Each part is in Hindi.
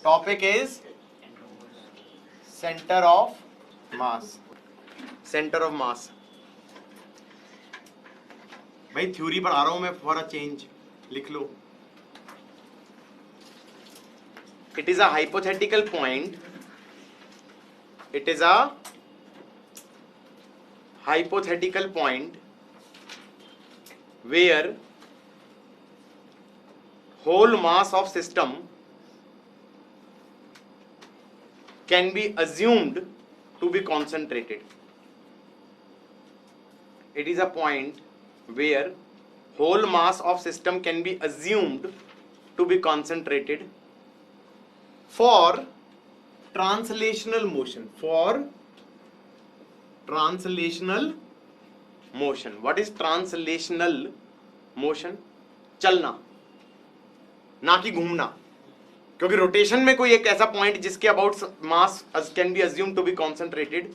Topic is centre of mass. Centre of मास भाई थ्योरी पर आ रहा हूं मैं, फॉर अ चेंज लिख लो। It is a hypothetical point, it is a hypothetical point where whole mass of system can be assumed to be concentrated. It is a point where whole mass of system can be assumed to be concentrated for translational motion. For translational motion. What is translational motion? चलना, ना कि घूमना, क्योंकि रोटेशन में कोई एक ऐसा पॉइंट जिसके about mass can be assume to be concentrated,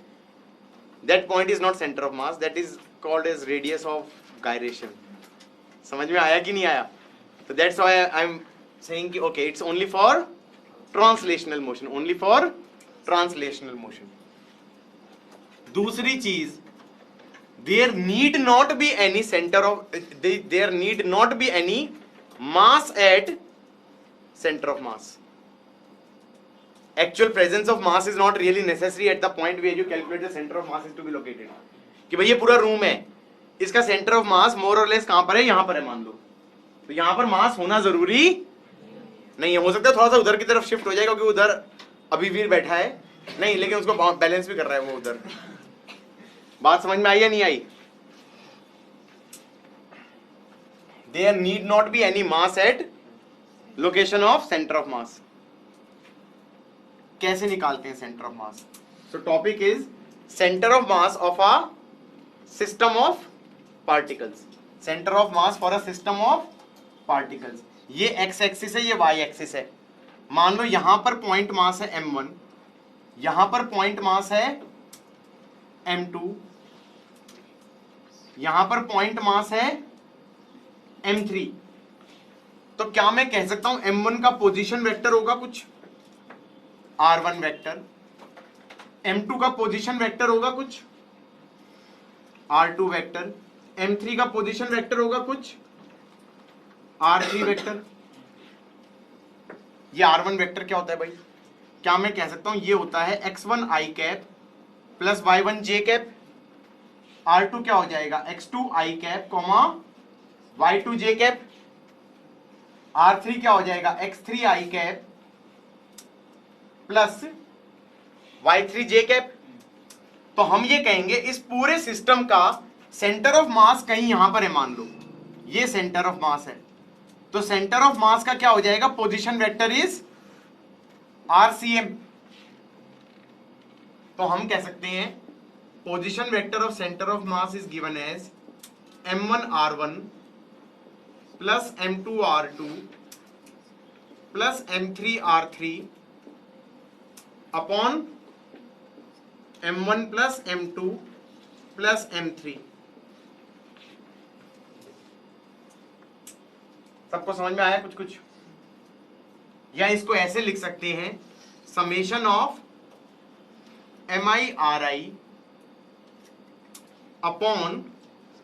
that point is not centre of mass, that is called as radius of gyration. समझ में आया कि नहीं आया? तो that's why I am saying कि okay it's only for translational motion, only for translational motion. दूसरी चीज, there need not be any centre of, there need not be any mass at centre of mass. Actual presence of mass is not really necessary at the point where you calculate the centre of mass is to be located. कि भाई ये पूरा रूम है, इसका सेंटर ऑफ मास मोर और लेस कहां पर है? यहां पर है मान लो। तो यहां पर मास होना जरूरी नहीं है, हो सकता है थोड़ा सा उधर की तरफ शिफ्ट हो जाए क्योंकि उधर अभी वीर बैठा है नहीं, लेकिन उसको बैलेंस भी कर रहा है वो उधर। बात समझ में आई या नहीं आई? There need not be any mass at location of centre of mass. कैसे निकालते हैं centre of mass? So topic is centre of mass of a system of particles. Centre of mass for a system of particles. ये एक्स एक्सिस है, ये वाई एक्सिस है। मान लो यहां पर पॉइंट मास है m1, यहां पर पॉइंट मास है m2, यहां पर पॉइंट मास है m3। तो क्या मैं कह सकता हूं m1 का पोजीशन वेक्टर होगा कुछ r1 वेक्टर, m2 का पोजीशन वेक्टर होगा कुछ r2 वेक्टर, m3 का पोजीशन वेक्टर होगा कुछ r3 वेक्टर। ये r1 वेक्टर क्या होता है भाई? क्या मैं कह सकता हूं ये होता है x1 i cap plus y1 j cap. r2 क्या हो जाएगा? x2 i cap comma y2 j cap. r3 क्या हो जाएगा? x3 i cap plus y3 j cap. तो हम ये कहेंगे इस पूरे सिस्टम का सेंटर ऑफ मास कहीं यहां पर है, मान लो ये सेंटर ऑफ मास है। तो सेंटर ऑफ मास का क्या हो जाएगा? Position vector is RCM। तो हम कह सकते हैं position vector of centre of mass is given as m1 r1 plus m2 r2 plus m3 r3 upon m1 plus m2 plus m3। सबको समझ में आया कुछ कुछ? या इसको ऐसे लिख सकते हैं summation of mi ri upon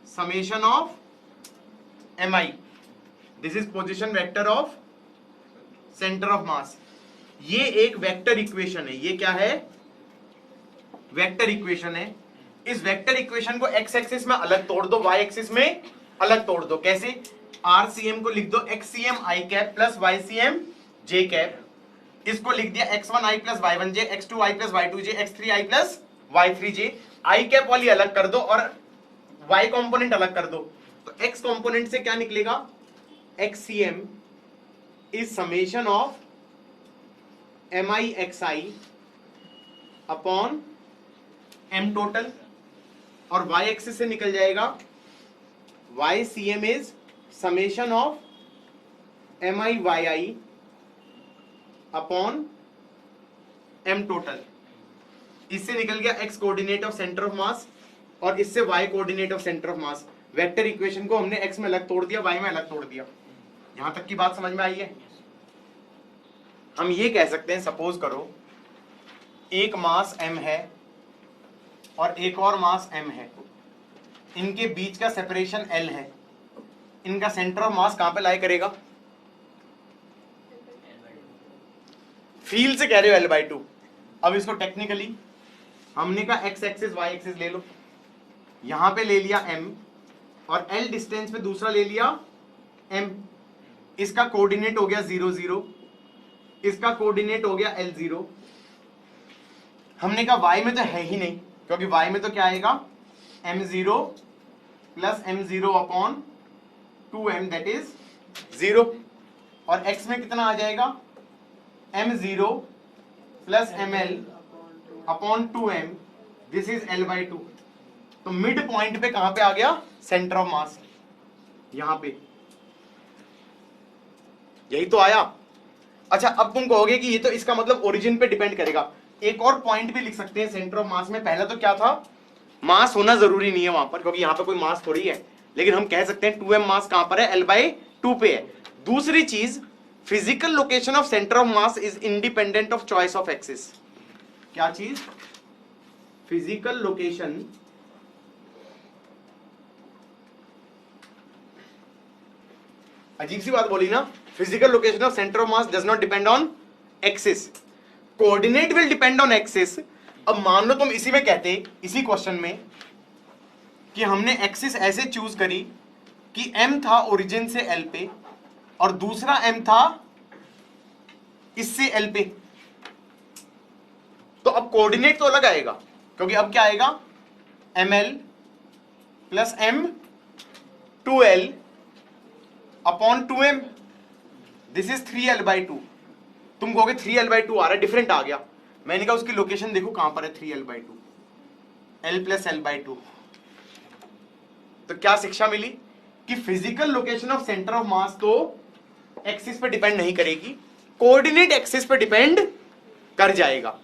summation of mi। This is position vector of centre of मास। ये एक वेक्टर इक्वेशन है। ये क्या है? वेक्टर इक्वेशन है। इस वेक्टर इक्वेशन को एक्स एक्सिस में अलग तोड़ दो, वाई एक्सिस में अलग तोड़ दो। कैसे? RCM को लिख दो XCM i cap plus YCM j cap. इसको लिख दिया x1 i plus y1 j, x2 i plus y2 j, x3 i plus y3 j। i cap वाली अलग कर दो और y कंपोनेंट अलग कर दो। तो x कंपोनेंट से क्या निकलेगा? XCM is summation of mi xi upon m total, और y एक्सिस से निकल जाएगा YCM is summation of mi yi upon m total. इससे निकल गया x coordinate of centre of मास और इससे y coordinate of centre of mass. Vector equation को हमने x में अलग तोड़ दिया, y में अलग तोड़ दिया। यहां तक की बात समझ में आई है? हम ये कह सकते हैं, सपोज करो एक मास m है और एक और मास m है, इनके बीच का सेपरेशन l है, इनका सेंटर ऑफ मास कहां पे लाई करेगा? फील्ड से कह रहे हो L/2। अब इसको टेक्निकली हमने कहा x एक्सिस y एक्सिस ले लो, यहां पे ले लिया m और l डिस्टेंस पे दूसरा ले लिया m, इसका कोऑर्डिनेट हो गया 0 0, इसका कोऑर्डिनेट हो गया L0। हमने कहा y में तो है ही नहीं, क्योंकि y में तो क्या आएगा m0 plus m0 upon 2m that is 0, और x में कितना आ जाएगा m0 plus ml upon 2m, this is L/2। तो मिड पॉइंट पे कहां पे आ गया? सेंटर ऑफ मास, यहां पे, यही तो आया। अच्छा, अब तुम कहोगे कि ये तो इसका मतलब ओरिजिन पे डिपेंड करेगा। एक और पॉइंट भी लिख सकते हैं सेंटर ऑफ मास में। पहला तो क्या था, मास होना जरूरी नहीं है वहां पर, क्योंकि यहां पे कोई मास थोड़ी है, लेकिन हम कह सकते हैं 2m मास कहां पर है? L/2 पे है। दूसरी चीज, physical location of centre of mass is independent of choice of axis. क्या चीज? फिजिकल लोकेशन अजीब सी बात बोली ना, physical location of centre of mass does not depend on axis, coordinate will depend on axis. अब मान लो तुम इसी में कहते, इसी क्वेश्चन में, कि हमने एक्सिस ऐसे चूज करी कि m था ओरिजिन से l पे और दूसरा m था इससे l पे, तो अब कोऑर्डिनेट तो अलग आएगा, क्योंकि अब क्या आएगा? ml plus m 2l upon 2m, this is 3l/2। तुम कहोगे 3l/2 आ रहा है, डिफरेंट आ गया। मैंने कहा उसकी लोकेशन देखो कहां पर है 3l/2, l प्लस l/2। तो क्या शिक्षा मिली कि physical location of centre of मास तो एक्सिस पे डिपेंड नहीं करेगी, कोऑर्डिनेट एक्सिस पे डिपेंड कर जाएगा।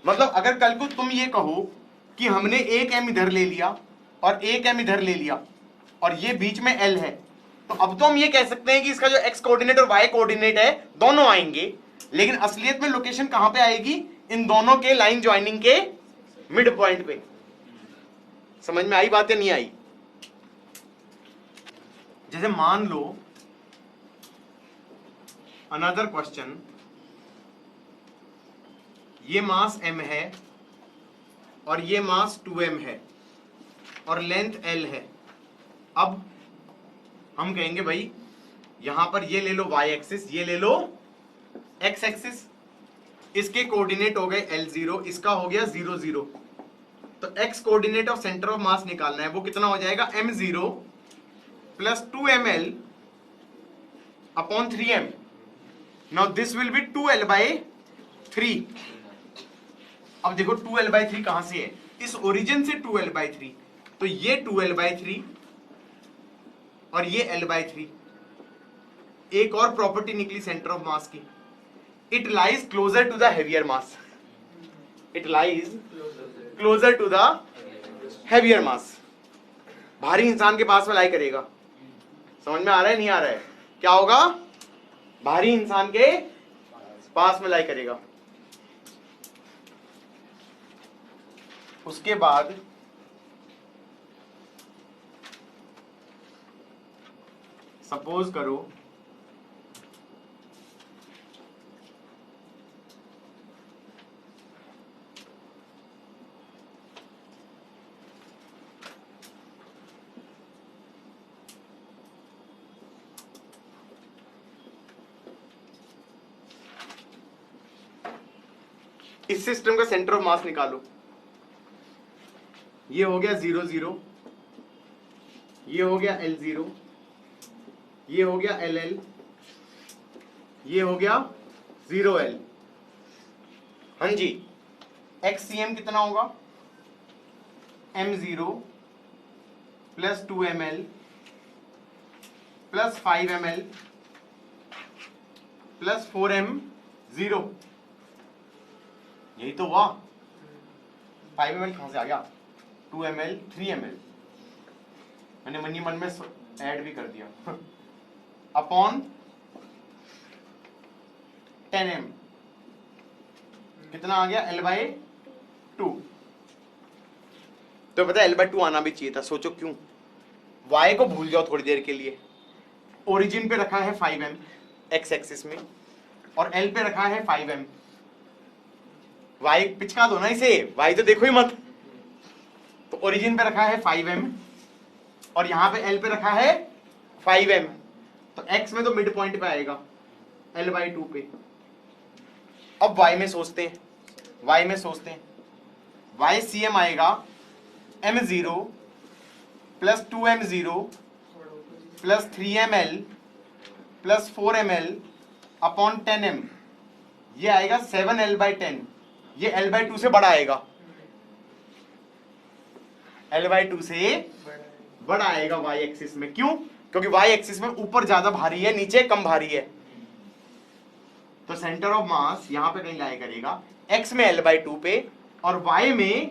मतलब अगर कल को तुम ये कहो कि हमने एक m इधर ले लिया और एक m इधर ले लिया और ये बीच में l है, तो अब तो हम ये कह सकते हैं कि इसका जो x कोऑर्डिनेट और y कोऑर्डिनेट है दोनों आएंगे, लेकिन असलियत में लोकेशन कहां पे आएगी? इन दोनों के लाइन ज्वाइनिंग के मिड पॉइंट पे। समझ में आई बात या नहीं आई? जैसे मान लो अनदर क्वेश्चन, ये मास m है और ये मास 2m है और लेंथ l है। अब हम कहेंगे भाई यहां पर ये ले लो y एक्सिस, ये ले लो x एक्सिस, इसके कोऑर्डिनेट हो गए L0, इसका हो गया 0 0। तो x coordinate of centre of मास निकालना है, वो कितना हो जाएगा? m0 plus 2ml upon 3m। Now this will be 2l/3। अब देखो 2l/3 कहां से है? इस ओरिजिन से 2l/3, तो ये 2l/3 और ये l/3। एक और प्रॉपर्टी निकली सेंटर ऑफ मास की, it lies closer to the heavier mass, it lies closer to the heavier mass. भारी इंसान के पास में लाई करेगा। समझ में आ रहा है नहीं आ रहा है? क्या होगा? भारी इंसान के पास में लाई करेगा। उसके बाद सपोज करो इस सिस्टम का सेंटर ऑफ मास निकालो। ये हो गया 0 0, ये हो गया L0, ये हो गया LL, ये हो गया 0L। हाँ जी, XCM कितना होगा? m0 plus 2ml plus 5ml plus 4m0। यही तो हुआ। 5ml कहां से आ गया? 2ml 3ml, मैंने मनी मन में ऐड भी कर दिया अपॉन 10m। कितना आ गया L/2। तो पता है L/2 आना भी चाहिए था, सोचो क्यों। y को भूल जाओ थोड़ी देर के लिए, ओरिजिन पे रखा है 5m x एक्सिस में और L पे रखा है 5m। y पिचका दो ना इसे, y तो देखो ही मत। तो ओरिजिन पे रखा है 5m और यहां पे L पे रखा है 5m, तो x में तो मिड पॉइंट पे आएगा L/2 पे। अब y में सोचते हैं, y cm आएगा m0 plus 2m0 plus 3ml plus 4ml upon 10m, ये आएगा 7l/10। ये L/2 से बड़ा आएगा, L/2 से बड़ा आएगा y एक्सिस में। क्यों? क्योंकि y एक्सिस में ऊपर ज्यादा भारी है, नीचे कम भारी है। तो सेंटर ऑफ मास यहां पे कहीं लाया करेगा, x में L/2 पे और y में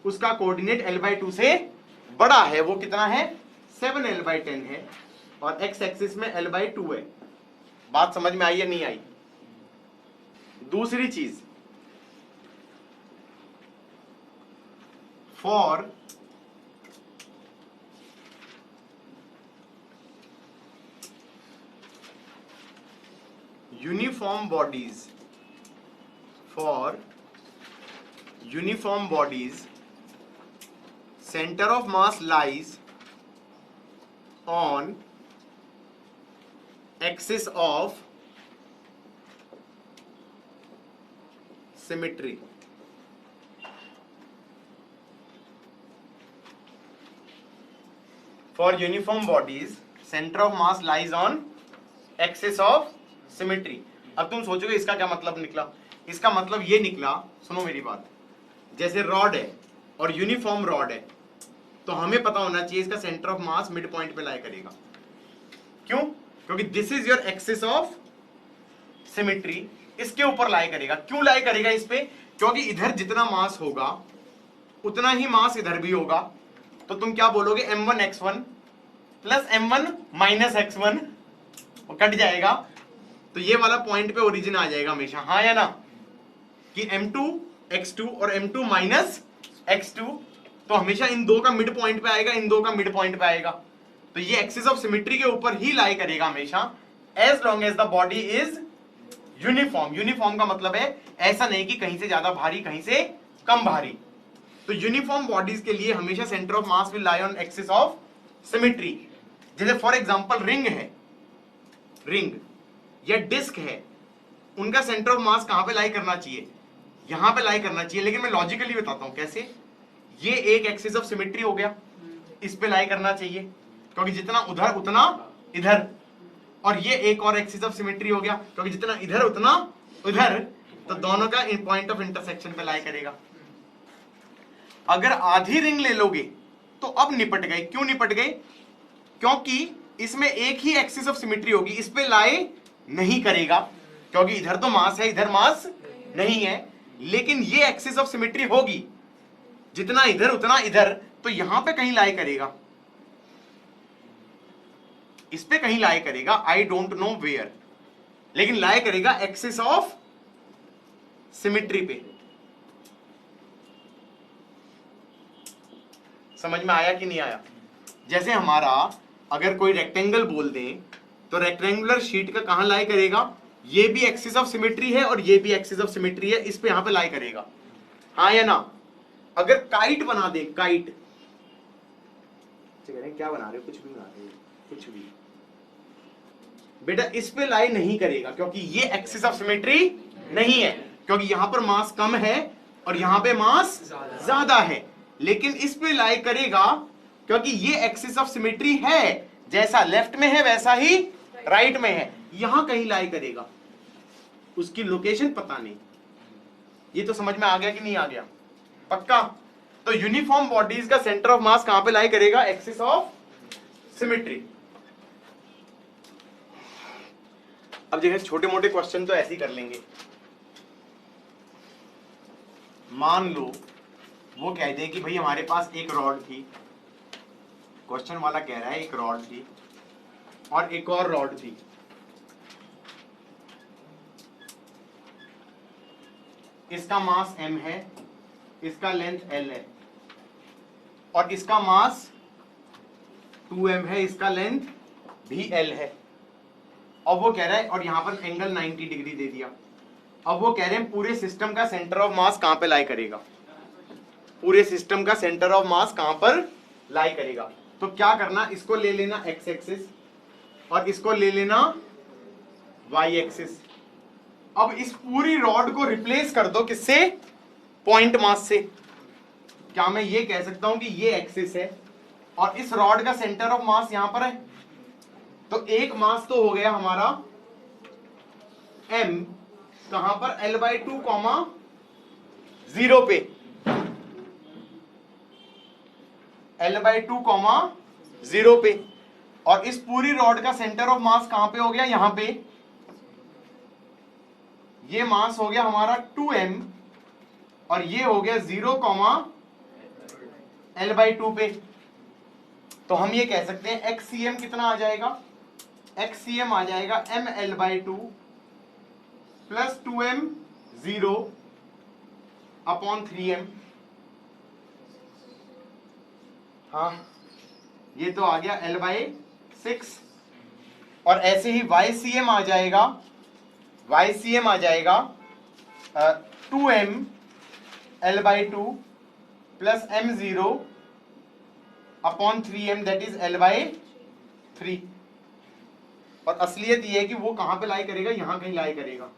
उसका कोऑर्डिनेट L/2 से बड़ा है। वो कितना है? 7l/10 है और x एक्सिस में L/2 है। बात समझ में आई या नहीं आई? दूसरी चीज, for uniform bodies, center of mass lies on axis of symmetry. For uniform bodies, center of mass lies on axis of symmetry. अब तुम सोचोगे इसका क्या मतलब निकला? इसका मतलब ये निकला, सुनो मेरी बात, जैसे रॉड है और यूनिफॉर्म रॉड है, तो हमें पता होना चाहिए इसका centre of mass mid point पे लाई करेगा। क्यों? क्योंकि this is your axis of symmetry, इसके ऊपर लाई करेगा। क्यों लाई करेगा इस पे? क्योंकि इधर जितना मास होगा उतना ही मास इधर भी होगा। तो तुम क्या बोलोगे? m1x1 plus m1 minus x1, वो कट जाएगा, तो ये वाला पॉइंट पे ओरिजिन आ जाएगा हमेशा, हाँ या ना? कि m2 x2 और m2 माइनस x2, तो हमेशा इन दो का मिड पॉइंट पे आएगा, इन दो का मिड पॉइंट पे आएगा। तो ये एक्सिस ऑफ सिमेट्री के ऊपर ही लाई करेगा हमेशा, as long as the body is uniform. Uniform का मतलब है ऐसा नहीं कि कहीं से ज्यादा भारी कहीं से कम भारी। तो यूनिफॉर्म बॉडीज के लिए हमेशा centre of mass will lie on axis of symmetry. जैसे फॉर एग्जांपल रिंग है, रिंग या डिस्क है, उनका सेंटर ऑफ मास कहां पे लाई करना चाहिए? यहां पे लाई करना चाहिए। लेकिन मैं लॉजिकली बताता हूं कैसे। ये एक एक्सिस ऑफ सिमेट्री हो गया, इस पे लाई करना चाहिए क्योंकि जितना उधर उतना इधर, और ये एक और एक्सिस ऑफ सिमेट्री हो गया क्योंकि जितना इधर उतना उधर, तो दोनों का पॉइंट ऑफ इंटरसेक्शन पे लाई करेगा। अगर आधी रिंग ले लोगे तो अब निपट गए। क्यों निपट गए? क्योंकि इसमें एक ही एक्सिस ऑफ सिमेट्री होगी, इस पे लाई नहीं करेगा क्योंकि इधर तो मास है, इधर मास नहीं है। लेकिन ये एक्सिस ऑफ सिमेट्री होगी, जितना इधर उतना इधर, तो यहां पे कहीं लाई करेगा, इस पे कहीं लाई करेगा, आई डोंट नो वेयर, लेकिन लाई करेगा एक्सिस ऑफ सिमेट्री पे। समझ में आया कि नहीं आया? जैसे हमारा अगर कोई रेक्टेंगल बोल दें तो रेक्टेंगुलर शीट का कहां लाई करेगा? ये भी एक्सिस ऑफ सिमेट्री है और ये भी एक्सिस ऑफ सिमेट्री है, इस पे यहां पे लाई करेगा, हाँ या ना? अगर काइट बना दे, काइट क्या बना रहे हो? कुछ भी बना रहे हो, कुछ भी बेटा, इस पे लाई नहीं करेगा क्योंकि ये एक्सिस ऑफ सिमेट्री नहीं है, क्योंकि यहां पर मास कम है और यहां पे मास ज्यादा है। लेकिन इस पे लाई करेगा क्योंकि ये एक्सिस ऑफ सिमेट्री है, जैसा लेफ्ट में है वैसा ही राइट में है, यहां कहीं लाई करेगा। उसकी लोकेशन पता नहीं। ये तो समझ में आ गया कि नहीं आ गया? पक्का? तो यूनिफॉर्म बॉडीज का सेंटर ऑफ मास कहां पे लाई करेगा? Axis of symmetry. अब देखिए, छोटे मोटे क्वेश्चन तो ऐसे ही कर लेंगे। मान लो वो कहते हैं कि भाई हमारे पास एक रॉड थी, क्वेश्चन वाला कह रहा है एक रॉड थी और एक और रॉड थी। इसका मास m है, इसका लेंथ l है, और इसका मास 2m है, इसका लेंथ भी l है। अब वो कह रहा है, और यहां पर एंगल 90 डिग्री दे दिया। अब वो कह रहे हैं पूरे सिस्टम का सेंटर ऑफ मास कहां पे लाई करेगा, पूरे सिस्टम का सेंटर ऑफ मास कहां पर लाई करेगा। तो क्या करना, इसको ले लेना x एक्सिस और इसको ले लेना y एक्सिस। अब इस पूरी रॉड को रिप्लेस कर दो किससे, पॉइंट मास से। क्या मैं ये कह सकता हूं कि ये एक्सिस है और इस रॉड का सेंटर ऑफ मास यहां पर है, तो एक मास तो हो गया हमारा m, कहां पर L/2 0 पे, L/2 0 पे, और इस पूरी रॉड का सेंटर ऑफ मास कहां पे हो गया, यहां पे। ये मास हो गया हमारा 2m और ये हो गया 0, L/2 पे। तो हम ये कह सकते हैं XCM कितना आ जाएगा, XCM आ जाएगा mL/2 plus 2m 0 upon 3m। हाँ, ये तो आ गया L/6। और ऐसे ही YCM आ जाएगा, YCM आ जाएगा 2m L/2 plus m0 upon 3m, that is L/3। और असलियत ये है कि वो कहां पे लाई करेगा, यहां कहीं लाई करेगा।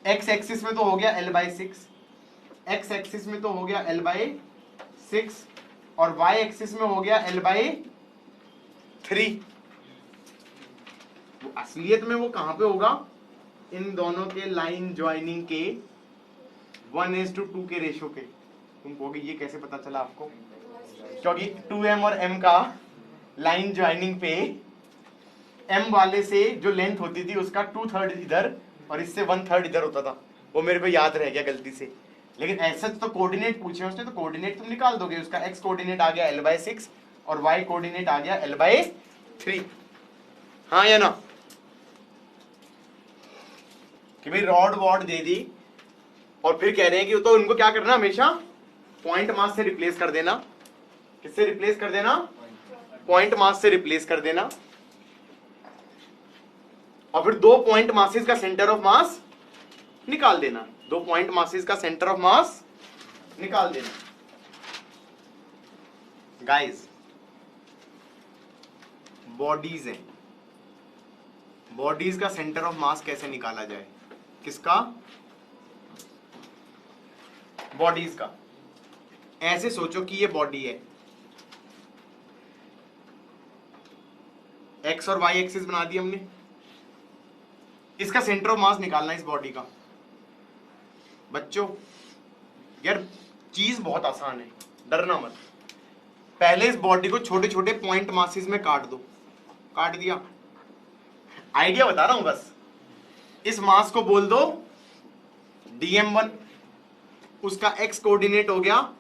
x एक्सिस में तो हो गया L/6, x एक्सिस में तो हो गया L/6 और y एक्सिस में हो गया L/3। वो असलियत में वो कहां पे होगा, इन दोनों के लाइन ज्वाइनिंग के 1:2 के रेशो के। तुम कहोगे ये कैसे पता चला आपको, क्योंकि 2m और m का लाइन ज्वाइनिंग पे m वाले से जो लेंथ होती थी उसका 2/3 इधर और इससे 1/3 इधर होता था। वो मेरे को याद रह गया गलती से, लेकिन ऐसा तो कोऑर्डिनेट पूछे उसने, तो कोऑर्डिनेट तुम निकाल दोगे। उसका x कोऑर्डिनेट आ गया L/6 और y कोऑर्डिनेट आ गया L/3। हाँ या ना, कि भाई रॉड वॉड दे दी और फिर कह रहे हैं कि तो उनको क्या करना, हमेशा पॉइंट मास से रिप्लेस कर देना। किससे रिप्लेस कर देना, पॉइंट मास से रिप्लेस कर देना। और फिर दो पॉइंट मासेस का सेंटर ऑफ मास निकाल देना, दो पॉइंट मासेस का सेंटर ऑफ मास निकाल देना। गाइस, बॉडीज हैं, बॉडीज का सेंटर ऑफ मास कैसे निकाला जाए, किसका, बॉडीज का। ऐसे सोचो कि ये बॉडी है, एक्स और वाई एक्सिस बना दी हमने, इसका सेंटर ऑफ मास निकालना है इस बॉडी का। बच्चों यार चीज बहुत आसान है, डरना मत। पहले इस बॉडी को छोटे छोटे पॉइंट मासेस में काट दो। काट दिया, आइडिया बता रहा हूं बस। इस मास को बोल दो dm1, उसका x कोऑर्डिनेट हो गया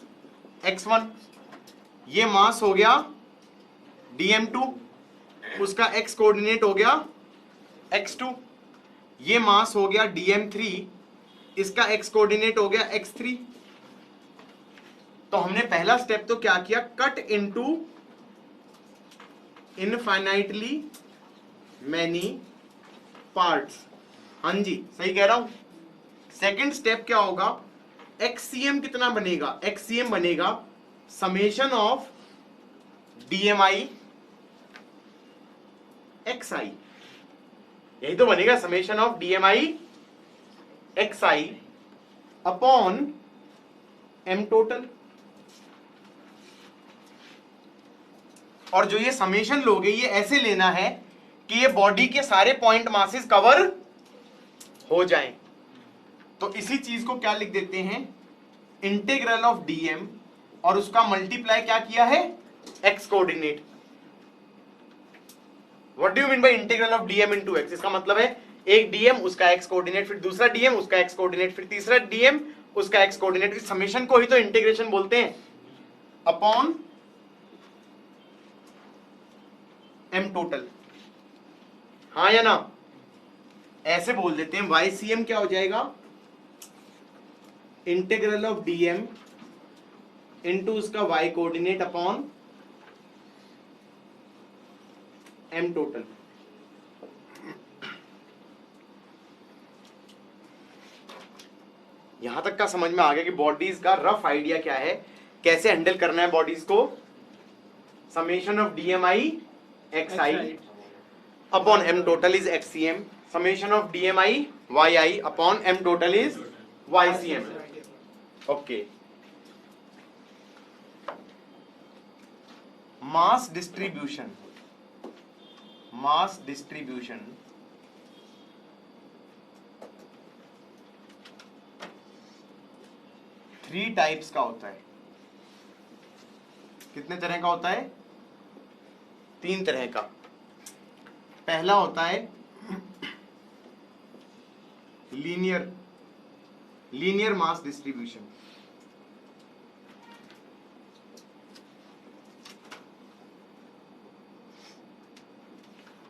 x1। ये मास हो गया dm2, उसका x कोऑर्डिनेट हो गया x2। ये मास हो गया dm3, इसका x कोऑर्डिनेट हो गया x3। तो हमने पहला स्टेप तो क्या किया, cut into infinitely many parts. हाँ जी सही कह रहा हूं। सेकंड स्टेप क्या होगा, XCM कितना बनेगा, XCM बनेगा समेशन ऑफ DMI XI। यही तो बनेगा, summation of DMI XI upon M total. और जो ये समेशन लोगे ये ऐसे लेना है कि ये बॉडी के सारे पॉइंट मासेस कवर हो जाएं। तो इसी चीज को क्या लिख देते हैं, इंटीग्रल ऑफ dm, और उसका मल्टीप्लाई क्या किया है, x coordinate. What do you mean by integral of dm into x? इसका मतलब है एक dm उसका x कोऑर्डिनेट, फिर दूसरा dm उसका x कोऑर्डिनेट, फिर तीसरा dm उसका x कोऑर्डिनेट। इस समेशन को ही तो इंटीग्रेशन बोलते हैं, अपॉन m टोटल। हाँ या ना, ऐसे बोल देते हैं YCM क्या हो जाएगा, इंटीग्रल ऑफ DM इनटू उसका y coordinate upon m total. यहां तक का समझ में आ गया कि बॉडीज का रफ आइडिया क्या है, कैसे हैंडल करना है बॉडीज को। Summation of DMI XI upon m total is XCM, summation of DMI YI upon m total is YCM। Okay, mass distribution, mass distribution three types का होता है। कितने तरह का होता है, तीन तरह का। पहला होता है लीनियर मास डिस्ट्रीब्यूशन।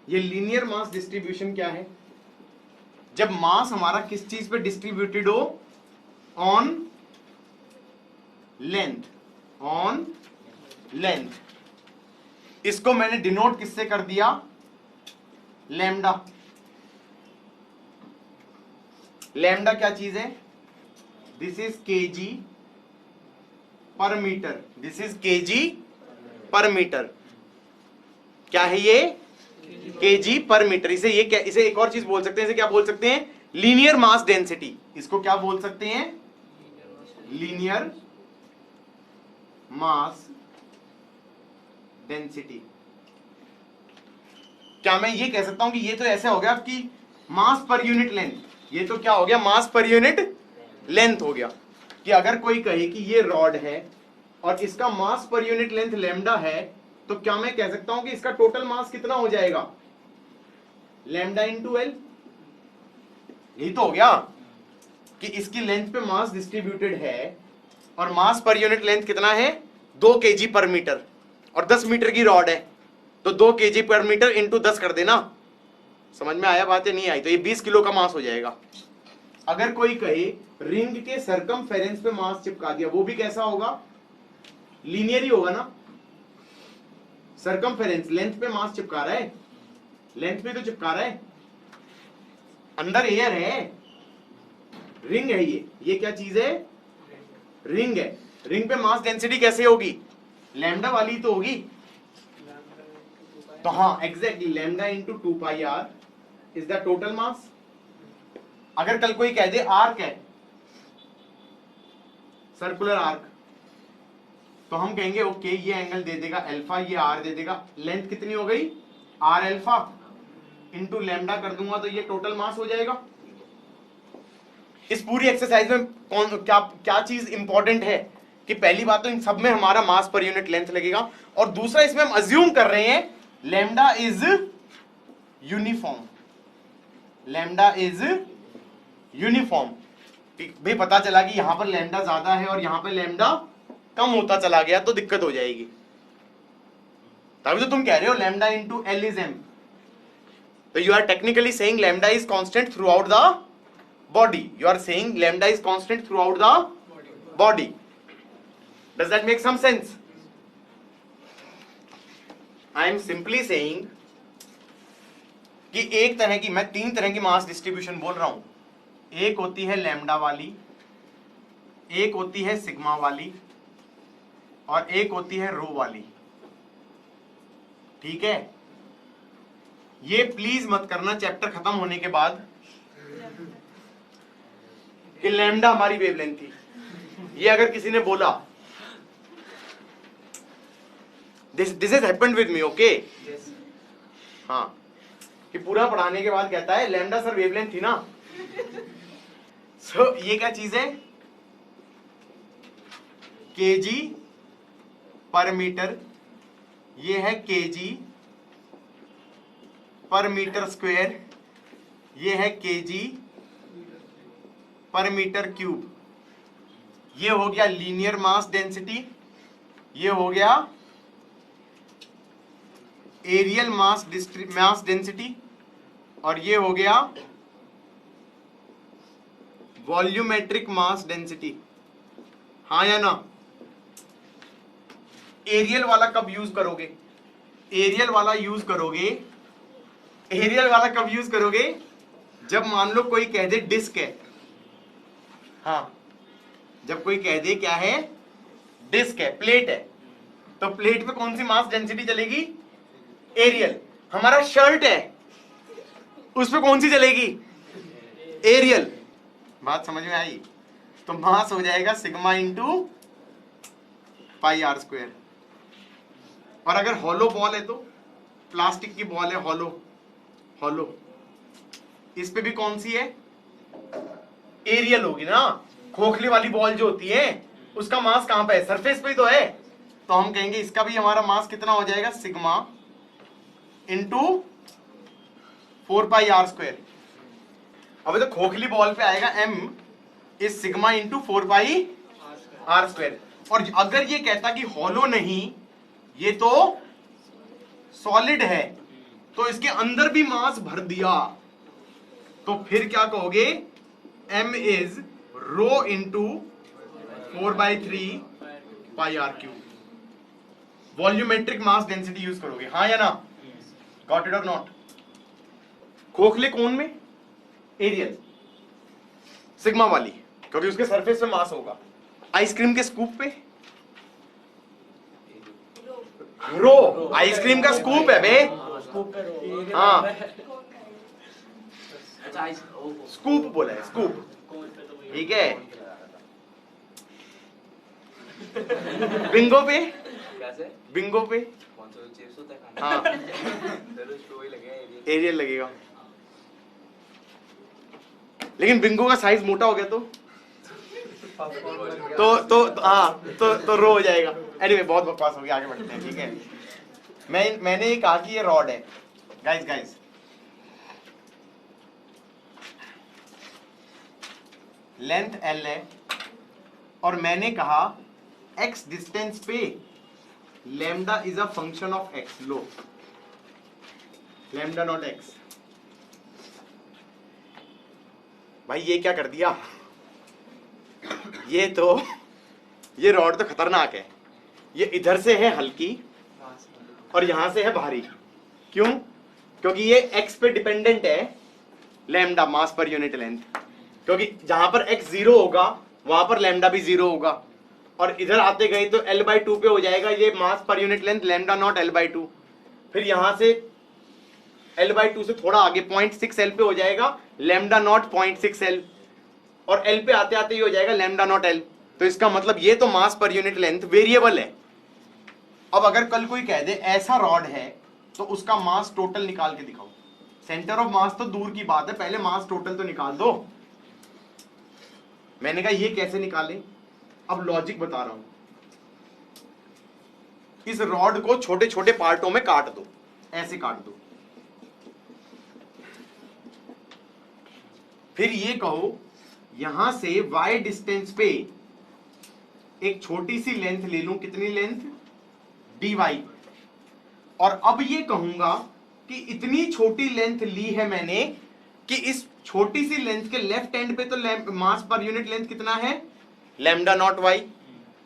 ये लीनियर मास डिस्ट्रीब्यूशन क्या है, जब मास हमारा किस चीज पे डिस्ट्रीब्यूटेड हो, ऑन लेंथ, ऑन लेंथ। इसको मैंने डिनोट किससे कर दिया, लैम्डा। लैम्डा क्या चीज है, दिस इज केजी पर मीटर, दिस इज केजी पर मीटर। क्या है ये, केजी पर मीटर। इसे ये क्या, इसे एक और चीज बोल सकते हैं, इसे क्या बोल सकते हैं, लीनियर मास डेंसिटी। इसको क्या बोल सकते हैं, लीनियर मास डेंसिटी। क्या मैं ये कह सकता हूं कि ये तो ऐसा हो गया आपकी मास पर यूनिट लेंथ, ये तो क्या हो गया, मास पर यूनिट लेंथ हो गया। कि अगर कोई कहे कि ये रॉड है और इसका मास पर यूनिट लेंथ लैम्डा है, तो क्या मैं कह सकता हूं कि इसका टोटल मास कितना हो जाएगा, लैम्डा इंटू एल। यही तो हो गया कि इसकी लेंथ पे मास डिस्ट्रीब्यूटेड है और मास पर यूनिट लेंथ कितना है, 2 kg पर मीटर, और 10 मीटर की रॉड है तो 2 kg पर मीटर इंटू 10 कर देना। समझ में आया बात है, नहीं आई तो ये 20 किलो का मास हो जाएगा। अगर कोई कहे रिंग के सरकमफेरेंस पे मास चिपका दिया, वो भी कैसा होगा, लीनियर ही होगा ना। सरकमफेरेंस लेंथ पे मास चिपका रहा है, लेंथ पे तो चिपका रहा है, अंदर एयर है, रिंग है ये क्या चीज है, रिंग है। रिंग पे मास डेंसिटी कैसे होगी, लैम्डा वाली तो होगी। तो हाँ exactly, lambda into 2 pi R is the total mass. अगर कल कोई कह दे आर्क है, सर्कुलर आर्क, तो हम कहेंगे ओके ये एंगल दे देगा अल्फा, ये आर दे देगा, लेंथ कितनी हो गई, आर अल्फा इंटू लैम्डा कर दूंगा तो ये टोटल मास हो जाएगा। इस पूरी एक्सरसाइज में कौन क्या क्या चीज इंपॉर्टेंट है कि पहली बात तो इन सब में हमारा मास पर यूनिट लेंथ लगेगा, और दूसरा इसमें हम अज्यूम कर रहे हैं lambda is uniform, lambda is uniform. भाई पता चला कि यहां पर लैम्डा ज्यादा है और यहां पर लैम्डा कम होता चला गया तो दिक्कत हो जाएगी। तभी तो तुम कह रहे हो lambda into l is m, तो you are technically saying lambda is constant throughout the body. You are saying lambda is constant throughout the body. Does that make some sense? I am simply saying कि एक तरह की, मैं 3 तरह की मास डिस्ट्रीब्यूशन बोल रहा हूं। एक होती है लैम्डा वाली, एक होती है सिग्मा वाली, और एक होती है रो वाली। ठीक है, ये प्लीज मत करना चैप्टर खत्म होने के बाद कि लैम्डा हमारी वेवलेंथ थी। ये अगर किसी ने बोला, this is happened with me, okay. हाँ, कि पूरा पढ़ाने के बाद कहता है लैम्डा सर वेवलेंथ थी ना। सो ये क्या चीज है, केजी पर मीटर, ये है केजी पर मीटर स्क्वायर, ये है केजी पर मीटर क्यूब। ये हो गया लीनियर मास डेंसिटी, ये हो गया एरियल मास डेंसिटी, और ये हो गया वॉल्यूमेट्रिक मास डेंसिटी, हाँ या ना? एरियल वाला कब यूज करोगे? एरियल वाला यूज करोगे, एरियल वाला कब यूज करोगे? जब मान लो कोई कह दे डिस्क है, हाँ, जब कोई कह दे क्या है, डिस्क है, प्लेट है, तो प्लेट पे कौन सी मास डेंसिटी चलेगी? एरियल। हमारा शर्ट है, उस पे कौन सी चलेगी? एरियल। बात समझ में आई? तो मास हो जाएगा sigma into pi are square. और अगर हॉलो बॉल है तो, प्लास्टिक की बॉल है, हॉलो, हॉलो, इस पे भी कौन सी है? एरियल होगी ना। खोखली वाली बॉल जो होती है उसका मास कहां पे है? सरफेस पे ही तो है। तो हम कहेंगे इसका भी हमारा मास कितना हो जाएगा? Sigma into 4 pi are square. अबे तो खोखली बॉल पे आएगा m is sigma into 4 pi are square. और अगर ये कहता कि हॉलो नहीं, ये तो सॉलिड है, तो इसके अंदर भी मास भर दिया, तो फिर क्या कहोगे? m is rho into 4/3 pi R cube. Volumetric mass density use करोगे, हाँ या ना? गॉट इट और नॉट? खोखले कोन में एरियल, सिग्मा वाली, क्योंकि उसके सरफेस पे मास होगा। आइसक्रीम के स्कूप पे रो, आइसक्रीम का स्कूप है बे, हाँ, स्कूप बोला है, स्कूप, ठीक है। बिंगो पे, बिंगो पे, हाँ, एरियल लगेगा। लेकिन बिंगो का साइज मोटा हो गया तो हाँ, तो रो हो जाएगा। एनीवे, बहुत बकवास हो गया, आगे बढ़ते हैं, ठीक है। मैंने ये कहा कि ये रॉड है, गाइस, लेंथ L है, और मैंने कहा x डिस्टेंस पे lambda is a function of x। Low, lambda naught x। भाई ये क्या कर दिया? ये रॉड तो खतरनाक है। ये इधर से है हल्की और यहां से है भारी। क्यों? क्योंकि ये x पे डिपेंडेंट है, लैम्डा मास पर यूनिट लेंथ, क्योंकि जहां पर x 0 होगा वहां पर लैम्डा भी 0 होगा, और इधर आते गए तो L/2 पे हो जाएगा ये मास per unit length, lambda naught L/2। फिर यहां से L/2 से थोड़ा आगे 0.6 L पे हो जाएगा लैम्डा नॉट 0.6 L, और L पे आते आते ही हो जाएगा लैम्डा नॉट L। तो इसका मतलब ये तो मास पर यूनिट लेंथ वेरिएबल है। अब अगर कल कोई कह दे ऐसा रॉड है, तो उसका मास टोटल निकाल के दिखाओ। सेंटर ऑफ मास तो दूर की बात है, पहले मास टोटल तो निकाल दो। मैंने कहा ये कैसे निकाले? अब लॉजिक बता रहा हूं। इस रॉड को छोटे छोटे पार्टों में काट दो, ऐसे काट दो, फिर ये कहो यहां से y डिस्टेंस पे एक छोटी सी लेंथ ले लूं। कितनी लेंथ? dy। और अब ये कहूंगा कि इतनी छोटी लेंथ ली है मैंने कि इस छोटी सी लेंथ के लेफ्ट एंड पे तो मास पर यूनिट लेंथ कितना है? लैम्डा नॉट y,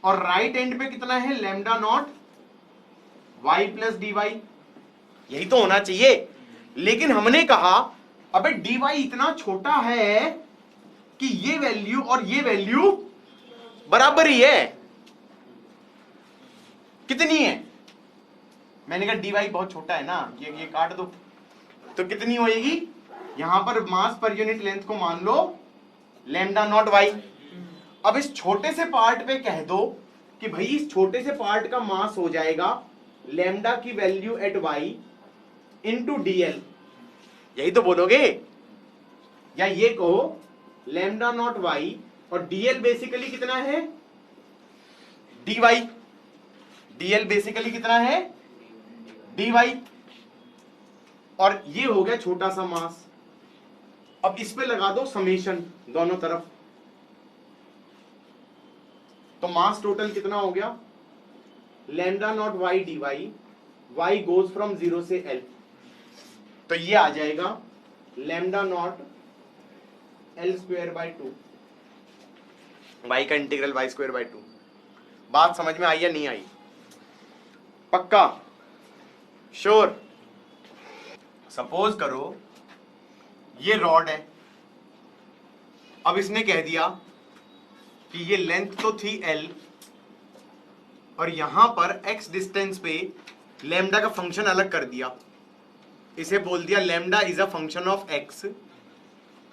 और राइट एंड पे कितना है? Lambda naught y plus dy। यही तो होना चाहिए। लेकिन हमने कहा अबे dy इतना छोटा है कि ये वैल्यू और ये वैल्यू बराबर ही है। कितनी है? मैंने कहा dy बहुत छोटा है ना, ये काट दो, तो कितनी होएगी? यहां पर मास पर यूनिट लेंथ को मान लो लैम्डा नॉट y। अब इस छोटे से पार्ट पे कह दो कि भाई इस छोटे से पार्ट का मास हो जाएगा लैम्डा की value at y into dl। यही तो बोलोगे। या ये कहो लैम्डा नॉट y और dl बेसिकली कितना है? dy। dl बेसिकली कितना है? dy। और ये हो गया छोटा सा मास। अब इस पे लगा दो समेशन दोनों तरफ, तो मास टोटल कितना हो गया? Lambda naught y dy, y goes from 0 से l, तो ये आ जाएगा lambda naught L² by 2। y का इंटीग्रल y स्क्वायर बाई 2। बात समझ में आई या नहीं आई? पक्का? श्योर? सपोज करो ये रॉड है, अब इसने कह दिया कि ये लेंथ तो थी l और यहां पर x डिस्टेंस पे लैम्डा का फंक्शन अलग कर दिया, इसे बोल दिया lambda is a function of x,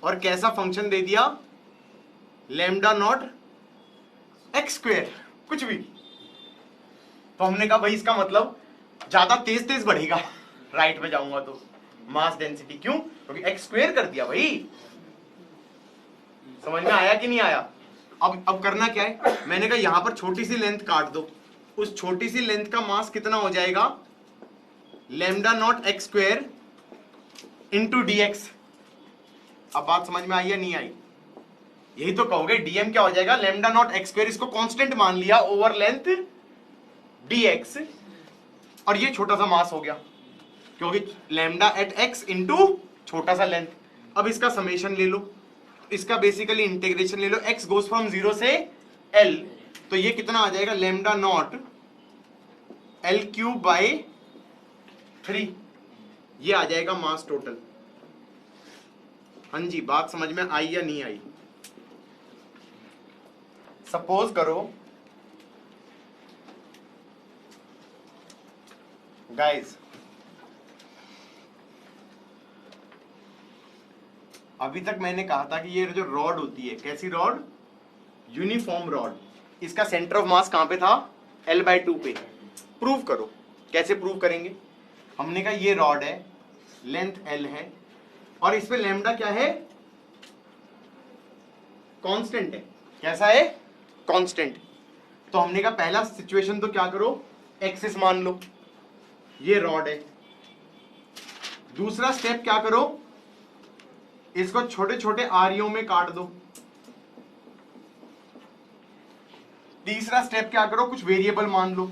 और कैसा फंक्शन दे दिया? लैम्डा नॉट x स्क्वायर, कुछ भी। तो हमने कहा भाई इसका मतलब ज्यादा तेज तेज बढ़ेगा राइट पे जाऊंगा तो मास डेंसिटी, क्यों? क्योंकि x स्क्वायर कर दिया भाई। समझ में आया कि नहीं आया? अब करना क्या है, मैंने कहा यहां पर छोटी सी लेंथ काट दो, उस छोटी सी लेंथ का मास कितना हो जाएगा? Lambda naught x square into dx। अब बात समझ में आई या नहीं आई? यही तो कहोगे dm क्या हो जाएगा? लैम्डा नॉट x स्क्वायर, इसको कांस्टेंट मान लिया ओवर लेंथ dx, और ये छोटा सा मास हो गया क्योंकि लैम्डा एट x इंटू छोटा सा लेंथ। अब इसका समेशन ले लो, इसका बेसिकली इंटीग्रेशन ले लो, x गोज फ्रॉम 0 से l, तो ये कितना आ जाएगा? Lambda naught l cube by 3, ये आ जाएगा मास टोटल। हाँ जी, बात समझ में आई या नहीं आई? सपोज करो गाइस, अभी तक मैंने कहा था कि ये जो रॉड होती है, कैसी रॉड? यूनिफॉर्म रॉड, इसका सेंटर ऑफ मास कहां पे था? l/2 पे। प्रूव करो। कैसे प्रूव करेंगे? हमने कहा ये रॉड है, लेंथ l है, और इस पे लैम्डा क्या है? कांस्टेंट है। कैसा है? कांस्टेंट। तो हमने कहा पहला सिचुएशन तो क्या करो, एक्सिस मान लो, ये रॉड है। दूसरा स्टेप क्या करो, इसको छोटे छोटे आरियों में काट दो। तीसरा स्टेप क्या करो, कुछ वेरिएबल मान लो,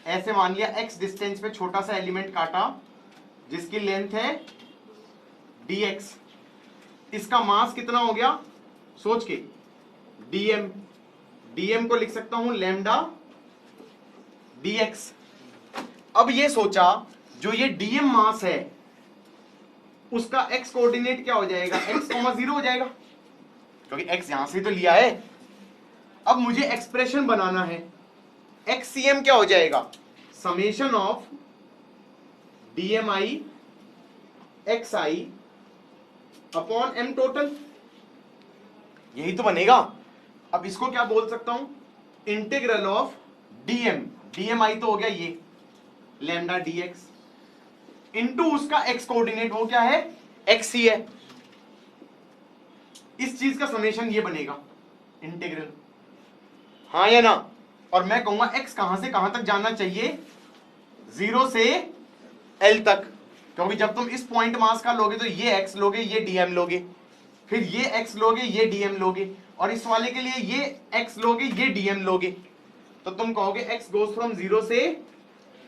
ऐसे मान लिया x डिस्टेंस पे छोटा सा एलिमेंट काटा जिसकी लेंथ है dx, इसका मास कितना हो गया सोच के? dm, dm को लिख सकता हूं लैम्डा dx। अब ये सोचा जो ये dm मास है उसका x कोऑर्डिनेट क्या हो जाएगा? x, 0 हो जाएगा क्योंकि x यहां से तो लिया है। अब मुझे एक्सप्रेशन बनाना है, xcm क्या हो जाएगा? Summation of dmi xi upon m total, यही तो बनेगा। अब इसको क्या बोल सकता हूं? इंटीग्रल ऑफ dm, dmi तो हो गया ये लैम्डा dx इंटू उसका x कोऑर्डिनेट, वो क्या है? xc है। इस चीज का समेशन ये बनेगा इंटीग्रल, हाँ या ना? और मैं कहूंगा x कहां से कहां तक जाना चाहिए? 0 से l तक, क्योंकि जब तुम इस पॉइंट मास का लोगे तो ये x लोगे, ये dm लोगे, फिर ये x लोगे, ये dm लोगे, और इस वाले के लिए ये x लोगे, ये dm लोगे, तो तुम कहोगे x गोज फ्रॉम 0 से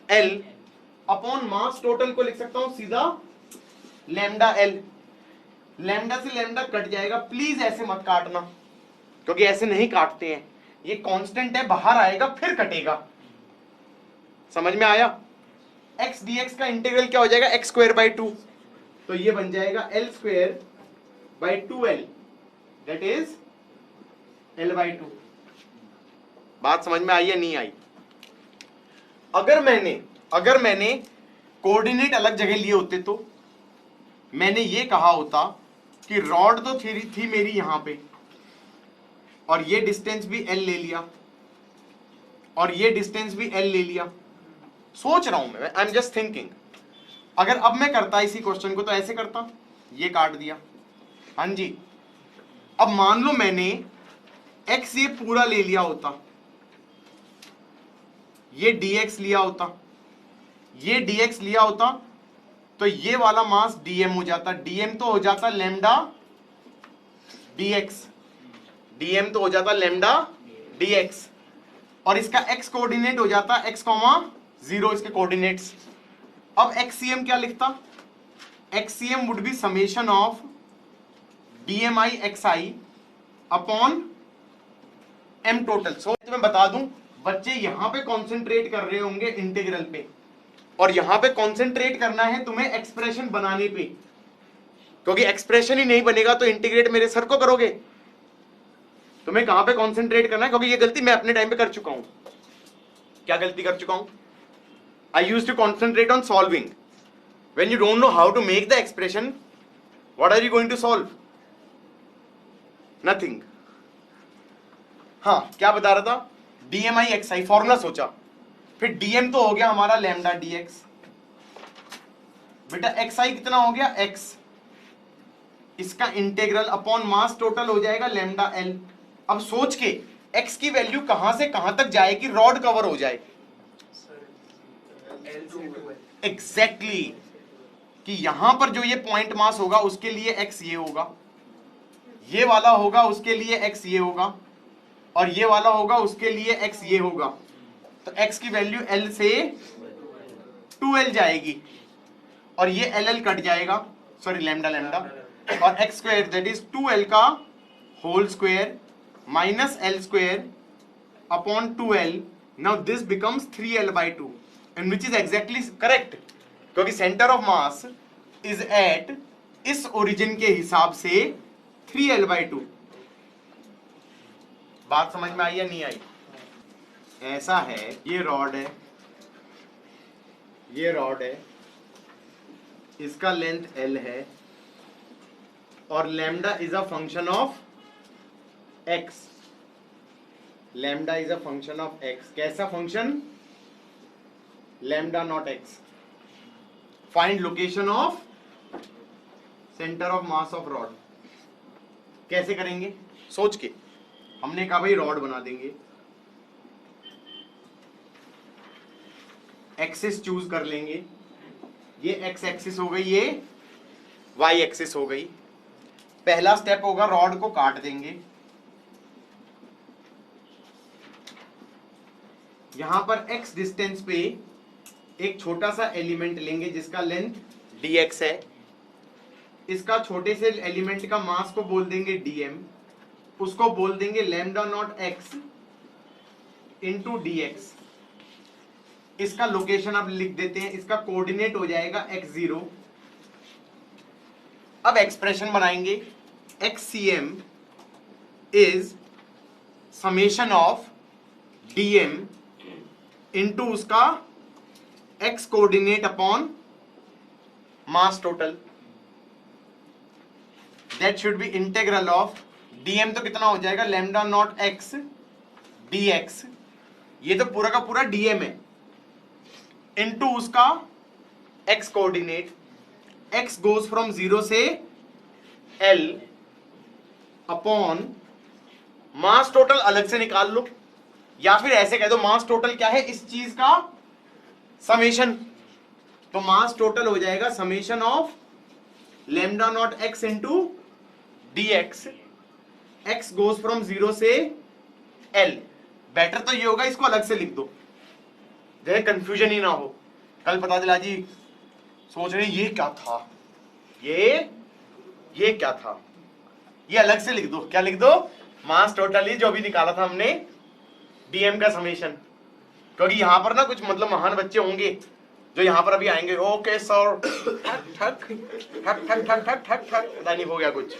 l अपॉन मास टोटल को लिख सकता हूं सीधा लैम्डा l। लैम्डा से लैम्डा कट जाएगा, प्लीज ऐसे मत काटना क्योंकि ऐसे नहीं काटते हैं, ये कांस्टेंट है, बाहर आएगा फिर कटेगा। समझ में आया? x dx का इंटीग्रल क्या हो जाएगा? x स्क्वायर बाई 2, तो ये बन जाएगा l square by 2l, that is l/2। बात समझ में आई या नहीं आई? अगर मैंने कोऑर्डिनेट अलग जगह लिए होते तो मैंने ये कहा होता कि रॉड तो थी मेरी यहां पे, और ये डिस्टेंस भी l ले लिया, और ये डिस्टेंस भी l ले लिया। सोच रहा हूं मैं, आई एम जस्ट थिंकिंग। अगर अब मैं करता इसी क्वेश्चन को तो ऐसे करता, ये काट दिया, हाँ जी। अब मान लो मैंने x ये पूरा ले लिया होता, ये dx लिया होता, ये dx लिया होता, तो ये वाला मास dm हो जाता, dm तो हो जाता लैम्डा dx, dm तो हो जाता लैम्डा dx, और इसका x कोऑर्डिनेट हो जाता x, 0 इसके कोऑर्डिनेट्स। अब xcm क्या लिखता? xcm would be summation of dmi xi upon m total. सो मैं बता दूं, बच्चे यहां पे कॉन्सेंट्रेट कर रहे होंगे इंटीग्रल पे, और यहां पे कॉन्सेंट्रेट करना है तुम्हें एक्सप्रेशन बनाने पे, क्योंकि एक्सप्रेशन ही नहीं बनेगा तो इंटीग्रेट मेरे सर को करोगे। तुम्हें कहां पे कॉन्सेंट्रेट करना है, क्योंकि ये गलती मैं अपने टाइम पे कर चुका हूं। क्या गलती कर चुका हूं? I used to concentrate on solving. When you don't know how to make the expression, what are you going to solve? Nothing. हाँ, क्या बता रहा था? डीएमआई एक्सआई फॉर्मूला सोचा, फिर डीएम तो हो गया हमारा लैम्डा डीएक्स, बेटा एक्सआई कितना हो गया? एक्स, इसका इंटीग्रल अपॉन मास टोटल हो जाएगा लैम्डा एल। अब सोच के एक्स की वैल्यू कहां से कहां तक जाए कि रॉड कवर हो जाए? एग्जैक्टली कि यहां पर जो ये पॉइंट मास होगा उसके लिए एक्स ये होगा, ये वाला होगा उसके लिए एक्स ये होगा, और ये वाला होगा उसके लिए एक्स ये होगा। तो एक्स की वैल्यू एल से 2l जाएगी, और ये एल कट जाएगा, सॉरी लैम्डा लैम्डा, और x square that is 2l का whole square minus l square upon 2l। Now this becomes 3l/2, and which is exactly correct, क्योंकि centre of mass is at इस ओरिजिन के हिसाब से 3l/2। बात समझ में आई या नहीं आई? ऐसा है, ये रॉड है, ये रॉड है, इसका लेंथ l है, और lambda is a function of x। Lambda is a function of x। कैसा function? Lambda naught x। Find location of centre of mass of rod. कैसे करेंगे? सोच के हमने कहा भाई रॉड बना देंगे, एक्सिस चूज कर लेंगे, ये एक्स एक्सिस हो गई, ये वाई एक्सिस हो गई। पहला स्टेप होगा रॉड को काट देंगे, यहां पर x डिस्टेंस पे एक छोटा सा एलिमेंट लेंगे जिसका लेंथ dx है, इसका छोटे से एलिमेंट का मास को बोल देंगे dm, उसको बोल देंगे lambda naught x into dx। इसका लोकेशन अब लिख देते हैं, इसका कोऑर्डिनेट हो जाएगा x0। अब एक्सप्रेशन बनाएंगे, xcm is summation of dm into उसका x coordinate upon mass total, that should B integral of dm। तो कितना हो जाएगा? लैम्डा नॉट x dx, ये तो पूरा का पूरा dm है, इंटू उसका x coordinate, x goes from 0 से l अपॉन मास टोटल अलग से निकाल लो, या फिर ऐसे कह दो मास टोटल क्या है? इस चीज का समेशन। तो मास टोटल हो जाएगा summation of lambda naught x into dx, x goes from 0 से l। बेटर तो ये होगा इसको अलग से लिख दो, जैसे कंफ्यूजन ही ना हो। कल पता चला जी सोच रहे ये क्या था, ये क्या था, ये अलग से लिख दो। क्या लिख दो? मास टोटल ही जो भी निकाला था हमने डीएम का समेशन। क्योंकि यहां पर ना कुछ मतलब महान बच्चे होंगे जो यहां पर अभी आएंगे, ओके सर ठक ठक ठक ठक ठक ठक ठक ठक, पता नहीं हो गया कुछ,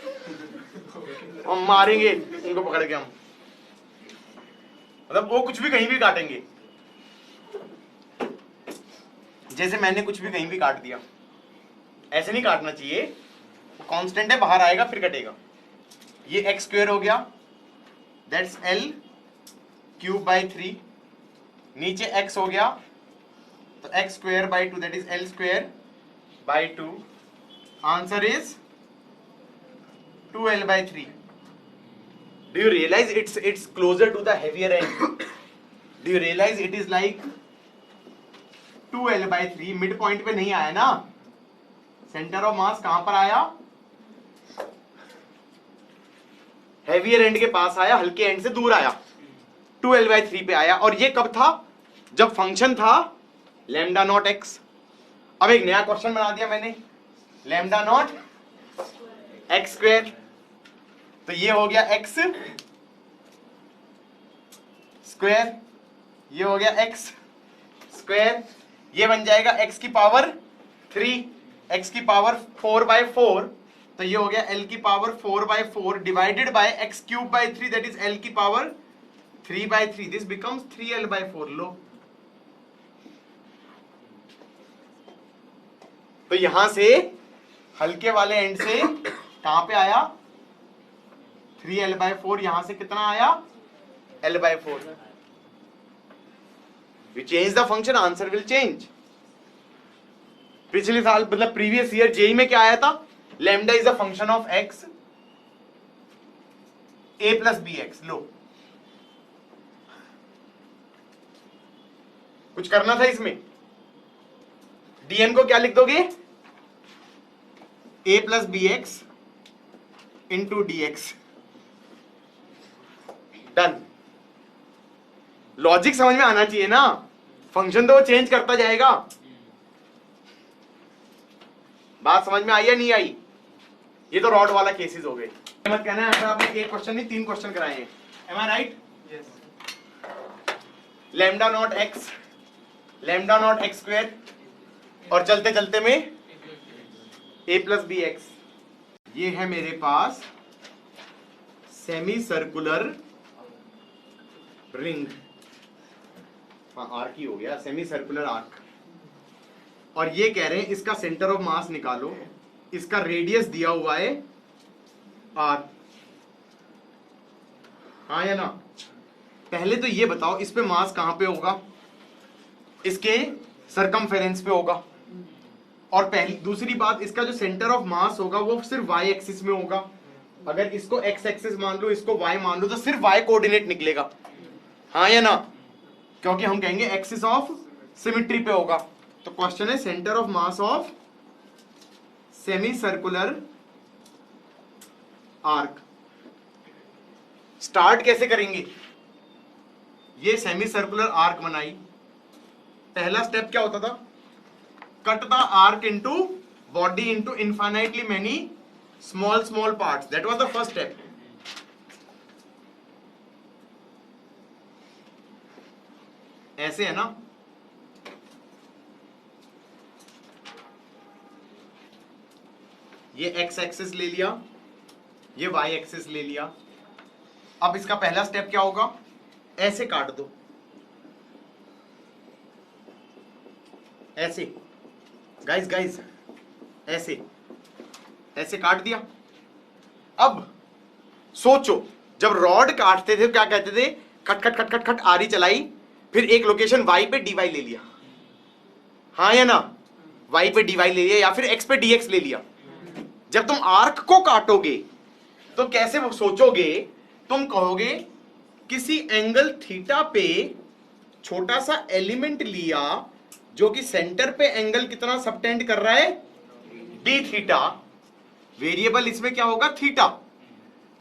हम मारेंगे उनको पकड़ के, हम मतलब वो कुछ भी कहीं भी काटेंगे, जैसे मैंने कुछ भी कहीं भी काट दिया। ऐसे नहीं काटना चाहिए, कांस्टेंट है, बाहर आएगा फिर कटेगा। ये एक्स स्क्वायर हो गया, दैट्स एल क्यूब बाई 3, नीचे एक्स हो गया तो x square by 2 that is L square by 2। Answer is 2l by 3. Do you realize it's closer to the heavier end? Do you realize it is like 2l by 3? Mid point पे नहीं आया ना, सेंटर ऑफ मास कहां पर आया? हेवियर एंड के पास आया, हल्के एंड से दूर आया, 2l by 3 पे आया। और ये कब था? जब फंक्शन था लैम्डा नॉट एक्स। अब एक नया क्वेश्चन बना दिया मैंने, लैम्डा नॉट एक्स स्क्वायर, तो ये हो गया एक्स स्क्वायर, ये हो गया x स्क्वायर, ये बन जाएगा x की पावर 3, x की पावर 4/4, तो ये हो गया l की power 4/4 divided by x cube by 3, that is l की पावर 3/3, दिस बिकम्स 3l/4। लो, तो यहां से हल्के वाले एंड से कहां पे आया 3l/4, यहां से कितना आया l/4। You change the function, answer will change। पिछले साल मतलब प्रीवियस ईयर जेई में क्या आया था, lambda is a function of x a plus B x. लो, कुछ करना था इसमें, डीएम को क्या लिख दोगे, a plus B X into D X, done. Logic समझ में आना चाहिए ना, फंक्शन तो वो चेंज करता जाएगा। बात समझ में आई या नहीं आई? ये तो रॉड वाला केसेस हो गए। मत कहना है ऐसा आपने एक क्वेश्चन नहीं 3 क्वेश्चन कराए हैं, am I right? Yes. Lambda naught X, lambda naught X square, और चलते चलते में a प्लस बी एक्स। ये है मेरे पास सेमी सर्कुलर रिंग, आर्क ही हो गया, सेमी सर्कुलर आर्क, और ये कह रहे हैं इसका सेंटर ऑफ मास निकालो, इसका रेडियस दिया हुआ है r, हाँ या ना? पहले तो ये बताओ इस पे मास कहां पे होगा, इसके सरकमफेरेंस पे होगा, और पहली दूसरी बात, इसका जो सेंटर ऑफ मास होगा वो सिर्फ y एक्सिस में होगा। अगर इसको x एक्सिस मान लो, इसको y मान लो, तो सिर्फ y कोऑर्डिनेट निकलेगा, हाँ या ना? क्योंकि हम कहेंगे एक्सिस ऑफ सिमेट्री पे होगा। तो क्वेश्चन है centre of mass of semi circular arc. Start कैसे करेंगे? ये सेमी सर्कुलर आर्क बनाई, पहला स्टेप क्या होता था, cut the arc into body into infinitely many small small parts, that was the first step. ऐसे है ना, ये x एक्सिस ले लिया, ये y एक्सिस ले लिया। अब इसका पहला स्टेप क्या होगा, ऐसे काट दो, ऐसे गाइस गाइस, ऐसे ऐसे काट दिया। अब सोचो, जब रॉड काटते थे क्या कहते थे, cut cut cut cut cut, आरी चलाई, फिर एक लोकेशन y पे dy ले लिया, हाँ या ना? y पे dy ले लिया, या फिर x पे dx ले लिया। जब तुम आर्क को काटोगे तो कैसे सोचोगे, तुम कहोगे किसी एंगल थीटा पे छोटा सा एलिमेंट लिया जो कि सेंटर पे एंगल कितना सबटेंड कर रहा है, डी थीटा, वेरिएबल इसमें क्या होगा, थीटा,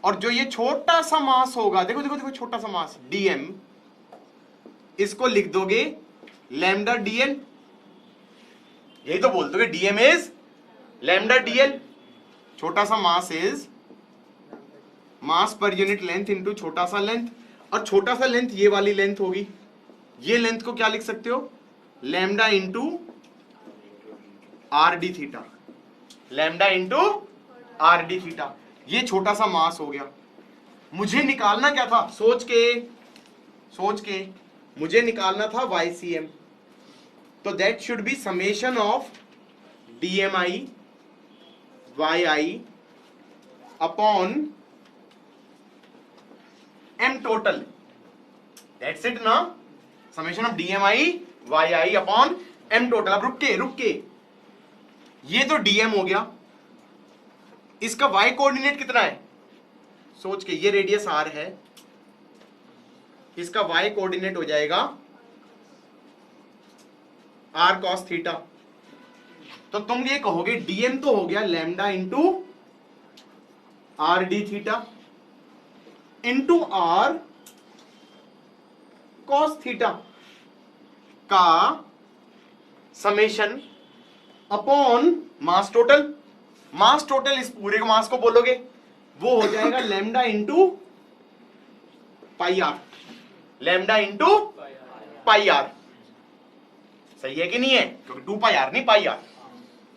और जो ये छोटा सा मास होगा, देखो देखो देखो, छोटा सा मास डीएम, इसको लिख दोगे लैम्डा डीएल, यही तो बोल दोगे डीएम इज लैम्डा डीएल। छोटा सा mass is mass per unit length into छोटा सा लेंथ, और छोटा सा लेंथ ये वाली लेंथ होगी, ये लेंथ को क्या लिख सकते हो, lambda into R D theta, lambda into R D theta. ये छोटा सा मास हो गया। मुझे निकालना क्या था, सोच के मुझे निकालना था YCM, तो that should be summation of DMI YI upon M total, that's it ना, summation of DMI YI upon M total. अब रुक के ये तो DM हो गया, इसका Y कोऑर्डिनेट कितना है, सोच के, ये रेडियस R है, इसका y कोऑर्डिनेट हो जाएगा r cos थीटा। तो तुम ये कहोगे dm तो हो गया lambda into R D theta into r cos theta का summation upon mass total. Mass total इस पूरे के मास को बोलोगे, वो हो जाएगा lambda into pi r, lambda into pi r. सही है कि नहीं है? क्योंकि 2 पाई आर नहीं, pi r,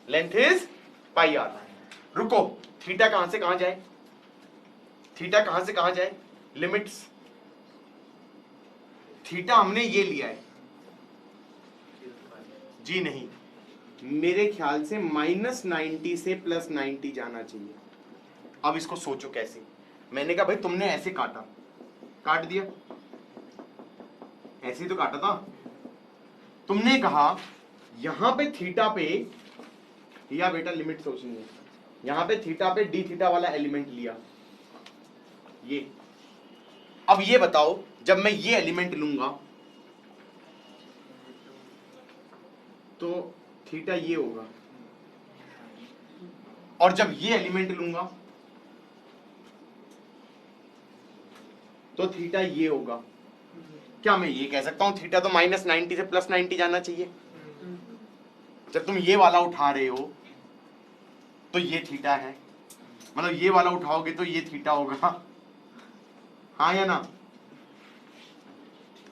length is pi r. रुको, थीटा कहां से कहां जाए? थीटा कहां से कहां जाए? लिमिट्स। थीटा हमने ये लिया है जी, नहीं, मेरे ख्याल से -90 से +90 जाना चाहिए। अब इसको सोचो कैसे। मैंने कहा भाई तुमने ऐसे काटा, काट दिया, ऐसे ही तो काटा था। तुमने कहा यहां पे थीटा पे, या बेटा लिमिट सोचनी है, यहां पे थीटा पे डी थीटा वाला एलिमेंट लिया ये। अब ये बताओ, जब मैं ये एलिमेंट लूंगा तो थीटा ये होगा, और जब ये एलिमेंट लूंगा तो थीटा ये होगा। क्या मैं ये कह सकता हूं थीटा तो -90 से +90 जाना चाहिए? जब तुम ये वाला उठा रहे हो तो ये थीटा है, मतलब ये वाला उठाओगे तो ये थीटा होगा, हाँ या ना?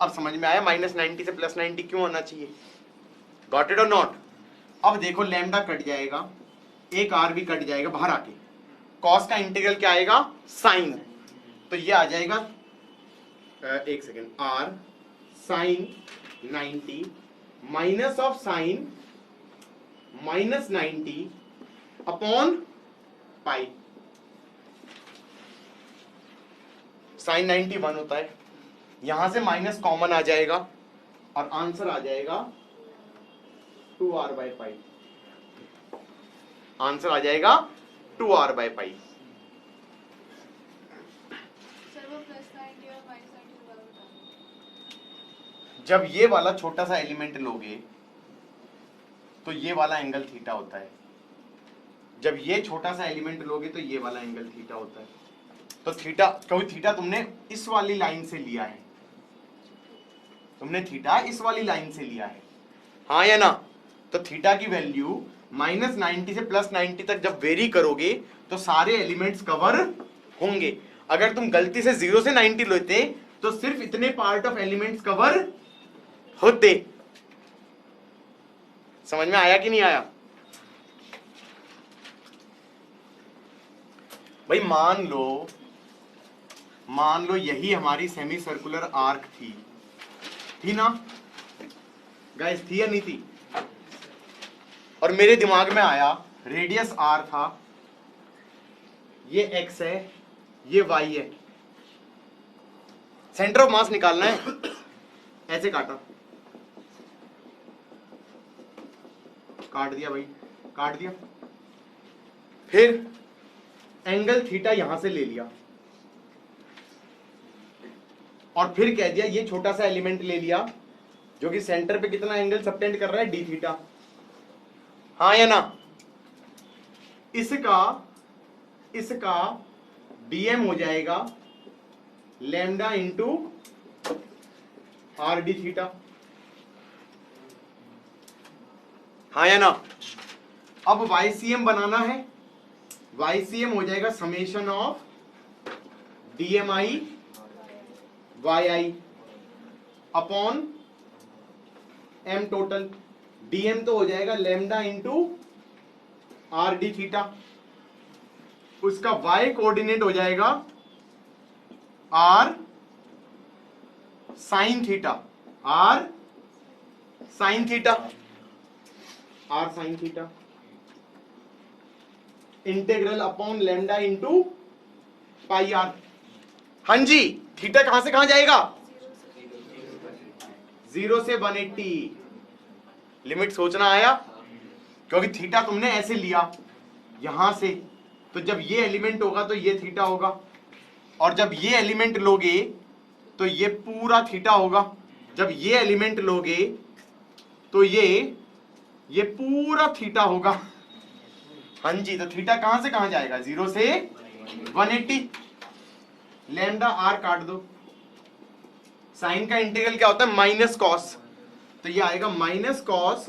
अब समझ में आया -90 से +90 क्यों होना चाहिए? गॉट इट और नॉट? अब देखो लैम्डा कट जाएगा, एक आर भी कट जाएगा बाहर आके, कॉस का इंटीग्रल क्या आएगा? साइन। तो ये आ जाएगा, एक second, R sine 90 minus of sine -90 upon pi. Sine 90 1 होता है, यहां से माइनस कॉमन आ जाएगा और आंसर आ जाएगा 2r/पाई। आंसर आ जाएगा 2r/पाई। जब ये वाला छोटा सा एलिमेंट लोगे तो ये वाला एंगल थीटा होता है, जब ये छोटा सा एलिमेंट लोगे तो ये वाला एंगल थीटा होता है। तो थीटा, क्योंकि थीटा तुमने इस वाली लाइन से लिया है, तुमने थीटा इस वाली लाइन से लिया है, हाँ या ना? तो थीटा की वैल्यू -90 से +90 तक जब वेरी करोगे तो सारे एलिमेंट्स कवर होंगे। अगर तुम गलती से 0 से 90 लेते तो सिर्फ इतने पार्ट ऑफ एलिमेंट्स कवर होते। समझ में आया कि नहीं आया? भाई मान लो यही हमारी सेमी सर्कुलर आर्क थी ना गाइस, थी या नहीं थी? और मेरे दिमाग में आया रेडियस r था, ये x है, ये y है, सेंटर ऑफ मास निकालना है, ऐसे काटा, काट दिया भाई, काट दिया, फिर एंगल थीटा यहां से ले लिया और फिर कह दिया ये छोटा सा एलिमेंट ले लिया जो कि सेंटर पे कितना एंगल सबटेंड कर रहा है? डी थीटा, हाँ या ना? इसका डीएम हो जाएगा lambda into R D theta, हाँ या ना? अब YCM बनाना है, YCM हो जाएगा summation of DMI YI upon M total. DM तो हो जाएगा lambda into R D theta, उसका Y कोऑर्डिनेट हो जाएगा R sine theta, R sine theta, R sine theta integral upon lambda into pi R. हाँ जी, थीटा कहां से कहां जाएगा? 0 से 180। लिमिट सोचना आया? क्योंकि थीटा तुमने ऐसे लिया यहां से, तो जब ये एलिमेंट होगा तो ये थीटा होगा, और जब ये एलिमेंट लोगे तो ये पूरा थीटा होगा, जब ये एलिमेंट लोगे तो ये पूरा थीटा होगा। हाँ जी, तो थीटा कहां से कहां जाएगा? 0 से 180। लैम्डा आर काट दो, साइन का इंटीग्रल क्या होता है? माइनस कॉस, तो ये आएगा माइनस कॉस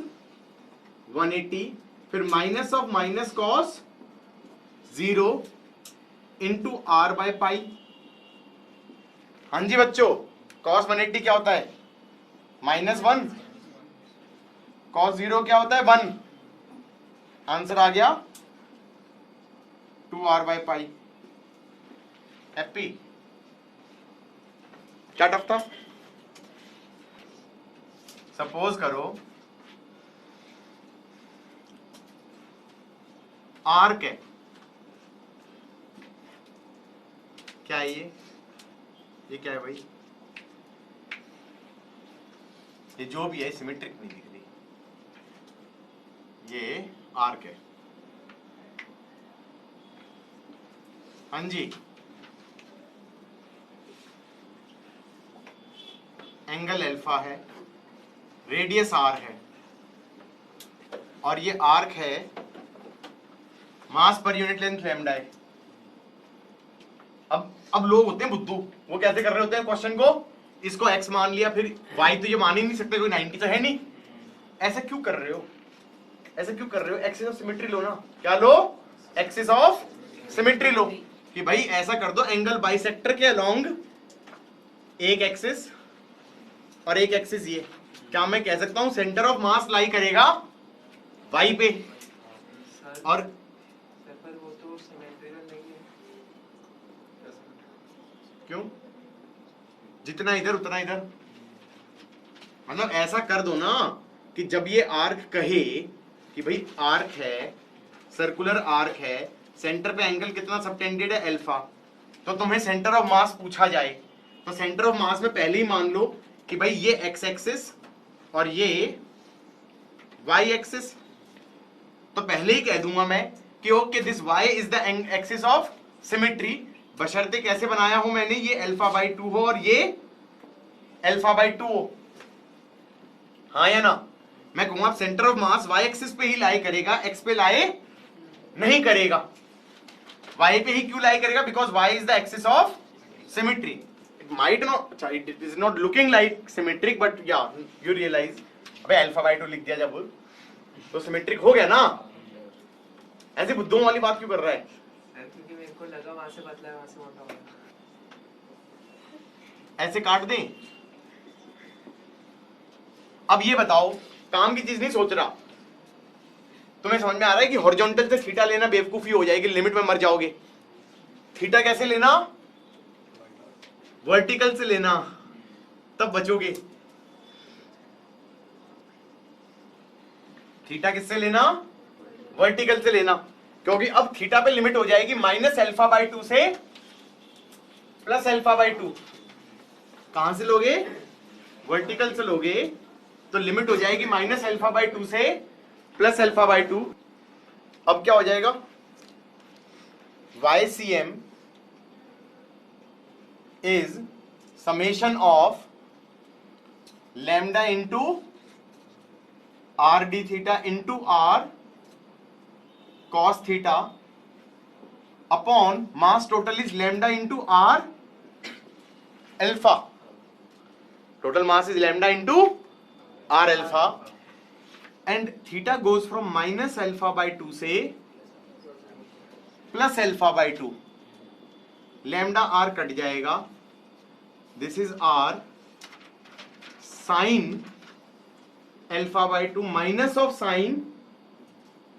180, फिर minus of minus cos 0 into R/पाई। हाँ जी बच्चों, cos 180 क्या होता है -1, cos 0 क्या होता है 1। आंसर आ गया 2r/π। हैप्पी? क्या टफ था? सपोज करो आर्क है, क्या है ये क्या है भाई? ये जो भी है सिमेट्रिक नहीं दिख रही, ये आर्क है। हाँ जी, एंगल अल्फा है, रेडियस आर है, और ये आर्क है, मास पर यूनिट लेंथ लैम्डा है। अब लोग होते हैं बुद्धू, वो कैसे कर रहे होते हैं क्वेश्चन को, इसको x मान लिया, फिर y तो ये मान ही नहीं सकते, कोई 90 तो है नहीं। ऐसा क्यों कर रहे हो, ऐसा क्यों कर रहे हो? एक्सिस ऑफ सिमेट्री लो ना। क्या लो? एक्सिस ऑफ सिमेट्री लो, कि भाई ऐसा कर दो एंगल बाइसेक्टर के अलोंग एक एक्सिस और एक एक्सिस ये। क्या मैं कह सकता हूं सेंटर ऑफ मास लाई करेगा y पे, और वो तो सिमेट्रिकल नहीं है। क्यों? जितना इधर उतना इधर, मतलब ऐसा कर दो ना कि जब ये आर्क कहे कि भाई आर्क है, सर्कुलर आर्क है, सेंटर पे एंगल कितना सबटेंडेड है अल्फा, तो तुम्हें सेंटर ऑफ मास पूछा जाए तो सेंटर ऑफ मास में पहले ही मान लो कि भाई ये एक्स एक्सिस और ये वाई एक्सिस, तो पहले ही कह दूंगा मैं कि okay this y is the axis of symmetry, बशर्ते कैसे बनाया हूं मैंने, ये α/2 हो और ये α/2 हो। हाँ या ना? मैं कहूंगा centre of mass y axis पे ही लाई करेगा, x पे लाई नहीं करेगा। y पे ही क्यों लाई करेगा? Because y is the axis of symmetry. It might not, it is not looking like symmetric, but या यू रियलाइज, अबे α/2 लिख दिया जब तो सिमेट्रिक हो गया ना। ऐसे बुद्धों वाली बात क्यों कर रहा है? क्योंकि मेरे को लगा वहां से पतला है, वहां से मोटा होगा। ऐसे काट दें। अब ये बताओ, काम की चीज नहीं सोच रहा, तुम्हें समझ में आ रहा है कि हॉरिजॉन्टल से थीटा लेना बेवकूफी हो जाएगी, लिमिट में मर जाओगे। थीटा कैसे लेना? वर्टिकल से लेना, तब बचोगे। थीटा किससे लेना? वर्टिकल से लेना, क्योंकि अब थीटा पे लिमिट हो जाएगी -α/2 से +α/2। कहां से लोगे? वर्टिकल से लोगे, तो लिमिट हो जाएगी -α/2 से +α/2। अब क्या हो जाएगा? YCM is summation of lambda into r d theta into r cos theta upon mass total is lambda into r alpha. Total mass is lambda into r alpha, and theta goes from -α/2 से +α/2। लैम्डा r कट जाएगा, this is r sine α/2 minus of sine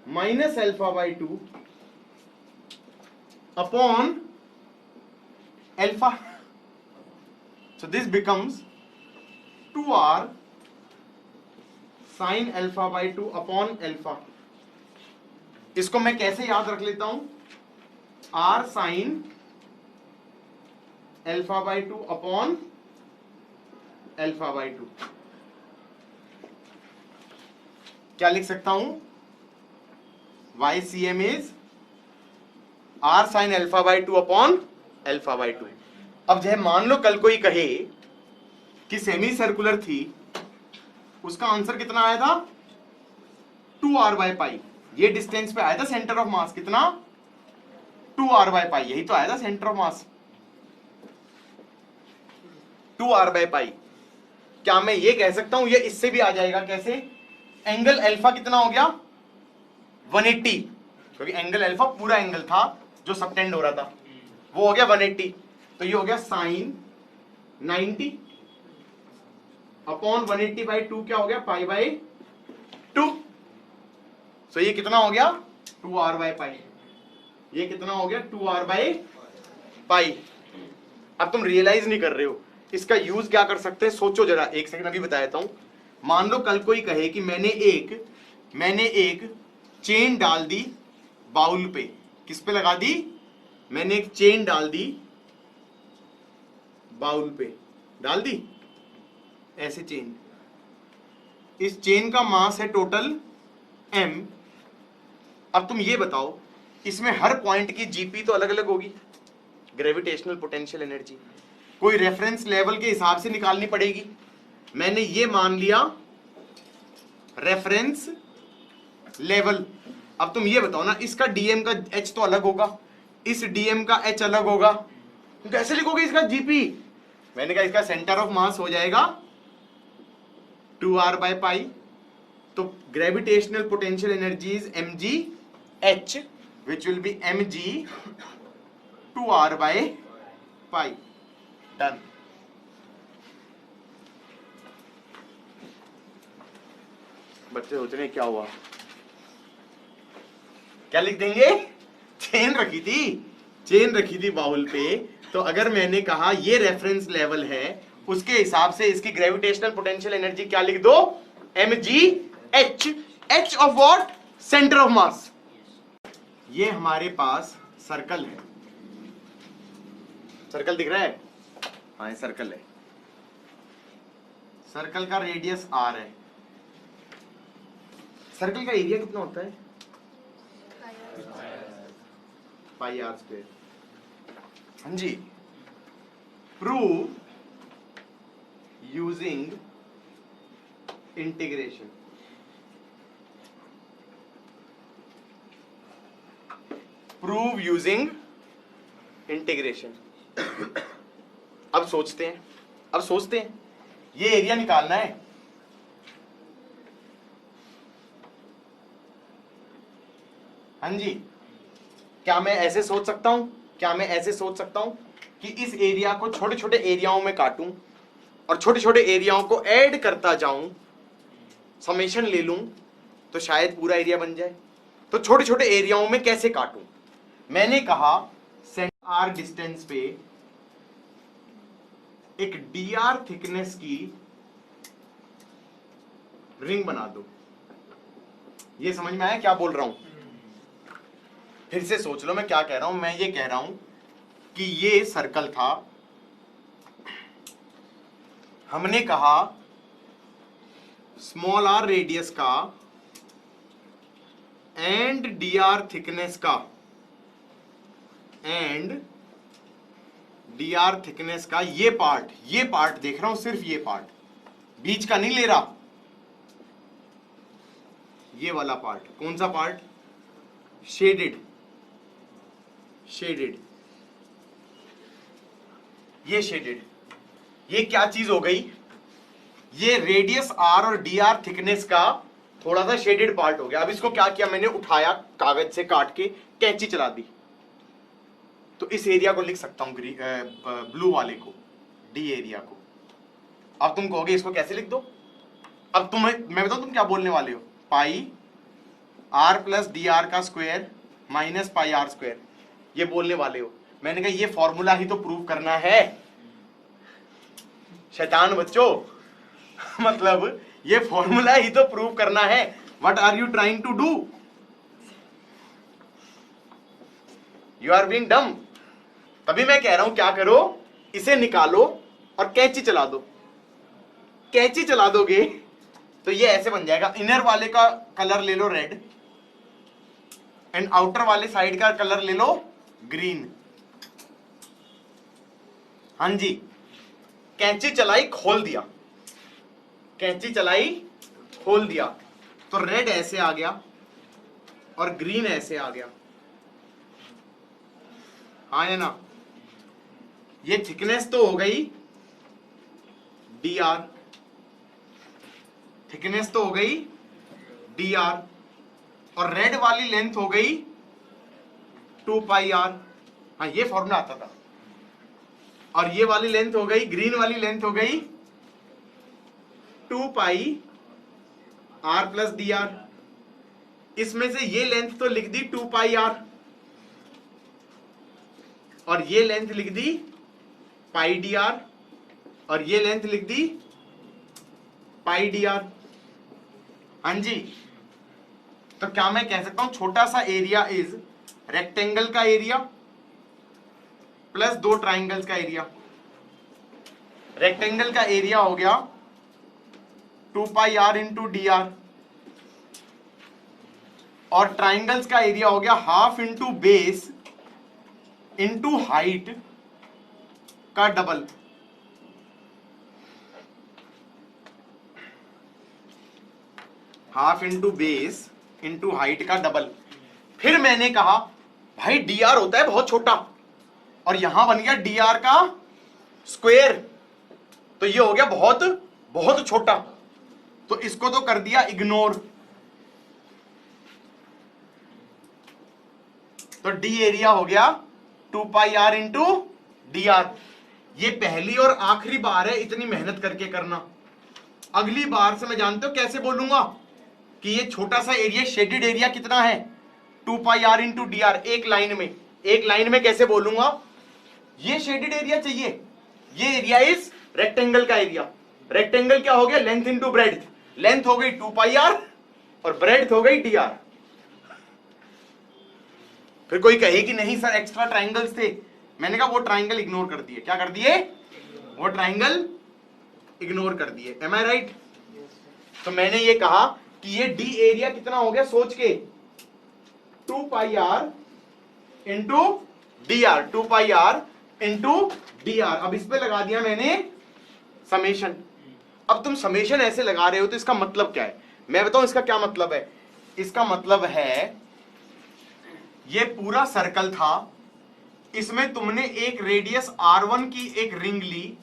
-α/2 upon alpha. So this becomes 2r sine α/2 upon alpha. इसको मैं कैसे याद रख लेता हूं? r sine α/2 upon α/2। क्या लिख सकता हूं? YCM is r sine α/2 upon α/2। अब जो मान लो कल कोई कहे कि सेमी सर्कुलर थी, उसका आंसर कितना आया था? 2r/π। ये डिस्टेंस पे आया था सेंटर ऑफ मास, कितना? 2r/π। यही तो आया था सेंटर ऑफ मास, 2r/π। क्या मैं ये कह सकता हूं, ये इससे भी आ जाएगा? कैसे? एंगल अल्फा कितना हो गया? 180, क्योंकि एंगल अल्फा पूरा एंगल था जो सबटेंड हो रहा था, वो हो गया 180। तो ये हो गया साइन 90 अपॉन 180/2 क्या हो गया, π/2। सो ये कितना हो गया, 2r/π। ये कितना हो गया, 2r/π। अब तुम रियलाइज नहीं कर रहे हो, इसका यूज क्या कर सकते हैं, सोचो जरा, एक सेकंड अभी बता देता हूं। मान लो कल कोई कहे कि मैंने एक चेन डाल दी बाउल पे। किस पे लगा दी, मैंने एक चेन डाल दी बाउल पे, डाल दी ऐसे चेन। इस चेन का मास है टोटल m। अब तुम ये बताओ, इसमें हर पॉइंट की जीपी तो अलग अलग होगी, ग्रेविटेशनल पोटेंशियल एनर्जी कोई रेफरेंस लेवल के हिसाब से निकालनी पड़ेगी। मैंने ये मान लिया रेफरेंस लेवल। अब तुम ये बताओ ना, इसका डीएम का एच तो अलग होगा, इस डीएम का एच अलग होगा, तो कैसे लिखोगे इसका जीपी। मैंने कहा इसका सेंटर ऑफ मास हो जाएगा 2r/π। तो gravitational potential energy is mgh which will be mg 2r/π। Done. बच्चे सोच रहे हैं क्या हुआ, क्या लिख देंगे, चेन रखी थी बाउल पे, तो अगर मैंने कहा ये रेफरेंस लेवल है, उसके हिसाब से इसकी ग्रेविटेशनल पोटेंशियल एनर्जी क्या लिख दो, mgh, h of what, centre of मास। ये हमारे पास सर्कल है, सर्कल दिख रहा है, हाँ ये सर्कल है, सर्कल का रेडियस r है। सर्कल का एरिया कितना होता है, πr²। हाँ जी, prove using integration. Prove using integration. अब सोचते हैं, ये एरिया निकालना है। हाँ जी, क्या मैं ऐसे सोच सकता हूं कि इस एरिया को छोटे छोटे एरियाओं में काटूं और छोटे छोटे एरियाओं को ऐड करता जाऊं, समेशन ले लूं तो शायद पूरा एरिया बन जाए। तो छोटे छोटे एरियाओं में कैसे काटूं, मैंने कहा सेंटर r डिस्टेंस पे एक dr थिकनेस की रिंग बना दो। ये समझ में आया क्या बोल रहा हूं, फिर से सोच लो मैं क्या कह रहा हूं। मैं ये कह रहा हूं कि ये सर्कल था, हमने कहा स्मॉल r रेडियस का एंड dr थिकनेस का, ये पार्ट देख रहा हूं, सिर्फ ये पार्ट, बीच का नहीं ले रहा, ये वाला पार्ट। कौन सा पार्ट, शेडेड, ये शेडेड। ये क्या चीज हो गई, ये रेडियस r और dr थिकनेस का थोड़ा सा शेडेड पार्ट हो गया। अब इसको क्या किया मैंने, उठाया कागज से काट के, कैंची चला दी, तो इस एरिया को लिख सकता हूं, ब्लू वाले को, डी एरिया को। अब तुम कहोगे इसको कैसे लिख दो, अब मैं बताऊं तुम क्या बोलने वाले हो, पाई r प्लस डी आर का स्क्वायर माइनस πr², ये बोलने वाले हो। मैंने कहा ये फॉर्मूला ही तो प्रूव करना है शैतान बच्चों, मतलब ये फॉर्मूला ही तो प्रूव करना है। What are you trying to do, you are being dumb. तभी मैं कह रहा हूं क्या करो, इसे निकालो और कैंची चला दो। कैंची चला दोगे तो ये ऐसे बन जाएगा, इनर वाले का कलर ले लो रेड एंड आउटर वाले साइड का कलर ले लो ग्रीन। हाँ जी, कैंची चलाई खोल दिया, तो रेड ऐसे आ गया और ग्रीन ऐसे आ गया, हाँ है ना। ये थिकनेस तो हो गई dr, और रेड वाली लेंथ हो गई 2πr। हाँ ये फॉर्मूला आता था। और ये वाली लेंथ हो गई, ग्रीन वाली लेंथ हो गई 2 पाई r प्लस डी आर। इसमें से ये लेंथ तो लिख दी 2 पाई r, और ये लेंथ लिख दी पाई डी आर, और ये लेंथ लिख दी पाई डी आर। हाँ जी, तो क्या मैं कह सकता हूं छोटा सा एरिया इज रेक्टेंगल का एरिया प्लस दो ट्राइंगल्स का एरिया। रेक्टेंगल का एरिया हो गया 2 pi r into d r, और ट्राइंगल्स का एरिया हो गया half into base into height का double. Half into base into height का डबल। फिर मैंने कहा भाई डी आर होता है बहुत छोटा, और यहां बन गया डी आर का स्क्वायर, तो ये हो गया बहुत बहुत छोटा, तो इसको तो कर दिया इग्नोर। तो डी एरिया हो गया 2 pi r into d are. ये पहली और आखिरी बार है इतनी मेहनत करके करना। अगली बार से मैं जानते हो कैसे बोलूंगा कि ये छोटा सा एरिया, शेडेड एरिया कितना है 2 pi r into d are. एक लाइन में कैसे बोलूंगा, ये शेडेड एरिया चाहिए, ये एरिया इज रेक्टेंगल का एरिया। रेक्टेंगल क्या हो गया, लेंथ इंटू ब्रेड्थ। लेंथ हो गई 2 पाई आर और ब्रेड्थ हो गई डी आर। फिर कोई कहे कि नहीं सर एक्स्ट्रा ट्राइंगल्स थे, मैंने कहा वो ट्राइंगल इग्नोर कर दिए। क्या कर दिए, वो ट्राइंगल इग्नोर कर दिए। M I right? तो मैंने ये कहा कि ये डी एरिया कितना हो गया, सोच के 2 pi r into d r, 2 pi r into d r. अब इस पे लगा दिया मैंने समेशन। अब तुम समेशन ऐसे लगा रहे हो तो इसका मतलब क्या है, मैं बताऊं इसका क्या मतलब है। इसका मतलब है ये पूरा सर्कल था, इसमें तुमने एक रेडियस R1 की एक रिंग ली,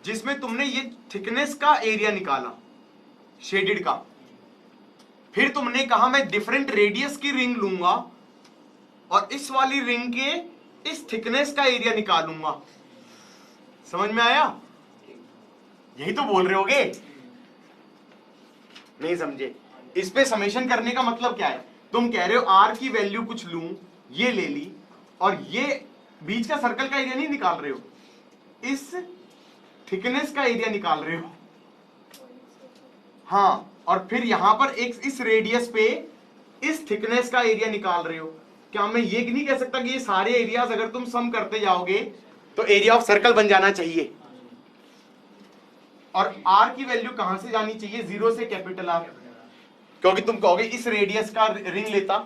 जिसमें तुमने ये थिकनेस का एरिया निकाला शेडेड का। फिर तुमने कहा मैं डिफरेंट रेडियस की रिंग लूंगा और इस वाली रिंग के इस थिकनेस का एरिया निकालूंगा। समझ में आया? यही तो बोल रहे होगे, नहीं समझे? इस पे समेशन करने का मतलब क्या है, तुम कह रहे हो R की वैल्यू कुछ लूं, ये ले ली, और ये बीच का सर्कल का एरिया नहीं निकाल रहे हो, इस थिकनेस का एरिया निकाल रहे हो। हाँ, और फिर यहां पर एक इस रेडियस पे इस थिकनेस का एरिया निकाल रहे हो। क्या मैं ये नहीं कह सकता कि ये सारे एरियाज अगर तुम सम करते जाओगे तो एरिया ऑफ सर्कल बन जाना चाहिए? और R की वैल्यू कहां से जानी चाहिए, 0 से कैपिटल R। क्योंकि तुम कहोगे इस रेडियस का रिंग लेता,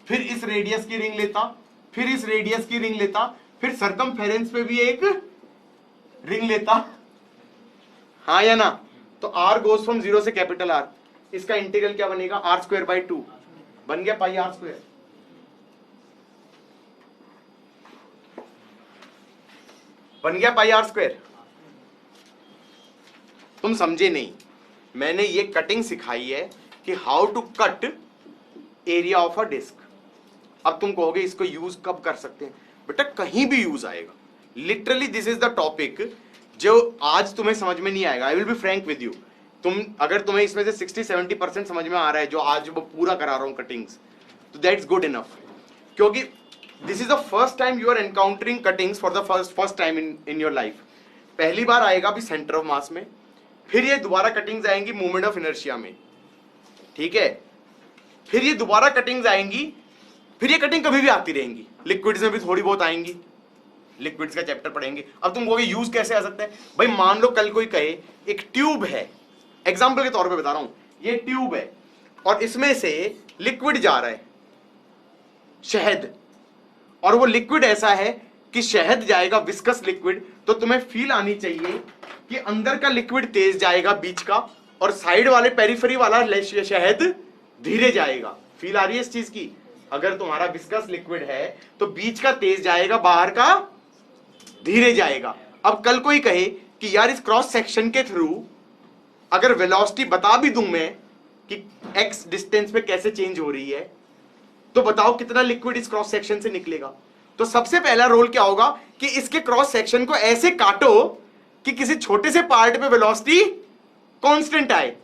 फिर इस रेडियस की रिंग लेता, फिर इस रेडियस की रिंग लेता, फिर सरकमफेरेंस पे भी एक रिंग लेता, हाँ या ना? तो R गोज फ्रॉम 0 से कैपिटल R। इसका इंटीग्रल क्या बनेगा, R²/2 बन गया पाई R²। बन गया पाई R²। तुम समझे नहीं, मैंने ये कटिंग सिखाई है कि how to cut area of a disc. अब तुम कहोगे इसको यूज कब कर सकते हैं, बेटा कहीं भी यूज आएगा। Literally this is the topic जो आज तुम्हें समझ में नहीं आएगा। I will be frank with you, अगर तुम्हें इसमें से 60-70% समझ में आ रहा है जो आज वो पूरा करा रहा हूं कटिंग्स, तो दैट्स गुड इनफ। क्योंकि this is the first time you are encountering cuttings for the first time in your life. पहली बार आएगा अभी सेंटर ऑफ मास में, फिर ये दोबारा कटिंग्स आएंगी मूवमेंट ऑफ इनर्शिया में, ठीक है? फिर ये दोबारा कटिंग्स आएंगी, फिर ये कटिंग कभी भी आती रहेंगी। लिक्विड्स में भी थोड़ी बहुत आएंगी, लिक्विड्स का चैप्टर पढ़ेंगे। अब तुम कहोगे यूज कैसे आ सकता है, भाई मान लो कल कोई कहे एक ट्यूब है, एग्जाम्पल के तौर पे बता रहा हूं, ये ट्यूब है और इसमें से लिक्विड जा रहा है, शहद, और वो लिक्विड ऐसा है कि शहद जाएगा विस्कस लिक्विड, तो तुम्हें फील आनी चाहिए कि अंदर का लिक्विड तेज जाएगा बीच का, और साइड वाले पेरिफेरी वाला शहद धीरे जाएगा। फील आ रही है इस चीज की? अगर तुम्हारा विस्कस लिक्विड है तो बीच का तेज जाएगा, बाहर का धीरे जाएगा। अब कल कोई कहे कि यार इस क्रॉस सेक्शन के थ्रू अगर वेलोसिटी बता भी दूं मैं कि x डिस्टेंस पे कैसे चेंज हो रही है, तो बताओ कितना लिक्विड इस क्रॉस सेक्शन से निकलेगा। तो सबसे पहला रोल क्या होगा कि इसके क्रॉस सेक्शन को ऐसे काटो कि किसी छोटे से पार्ट पे वेलोसिटी कांस्टेंट आए।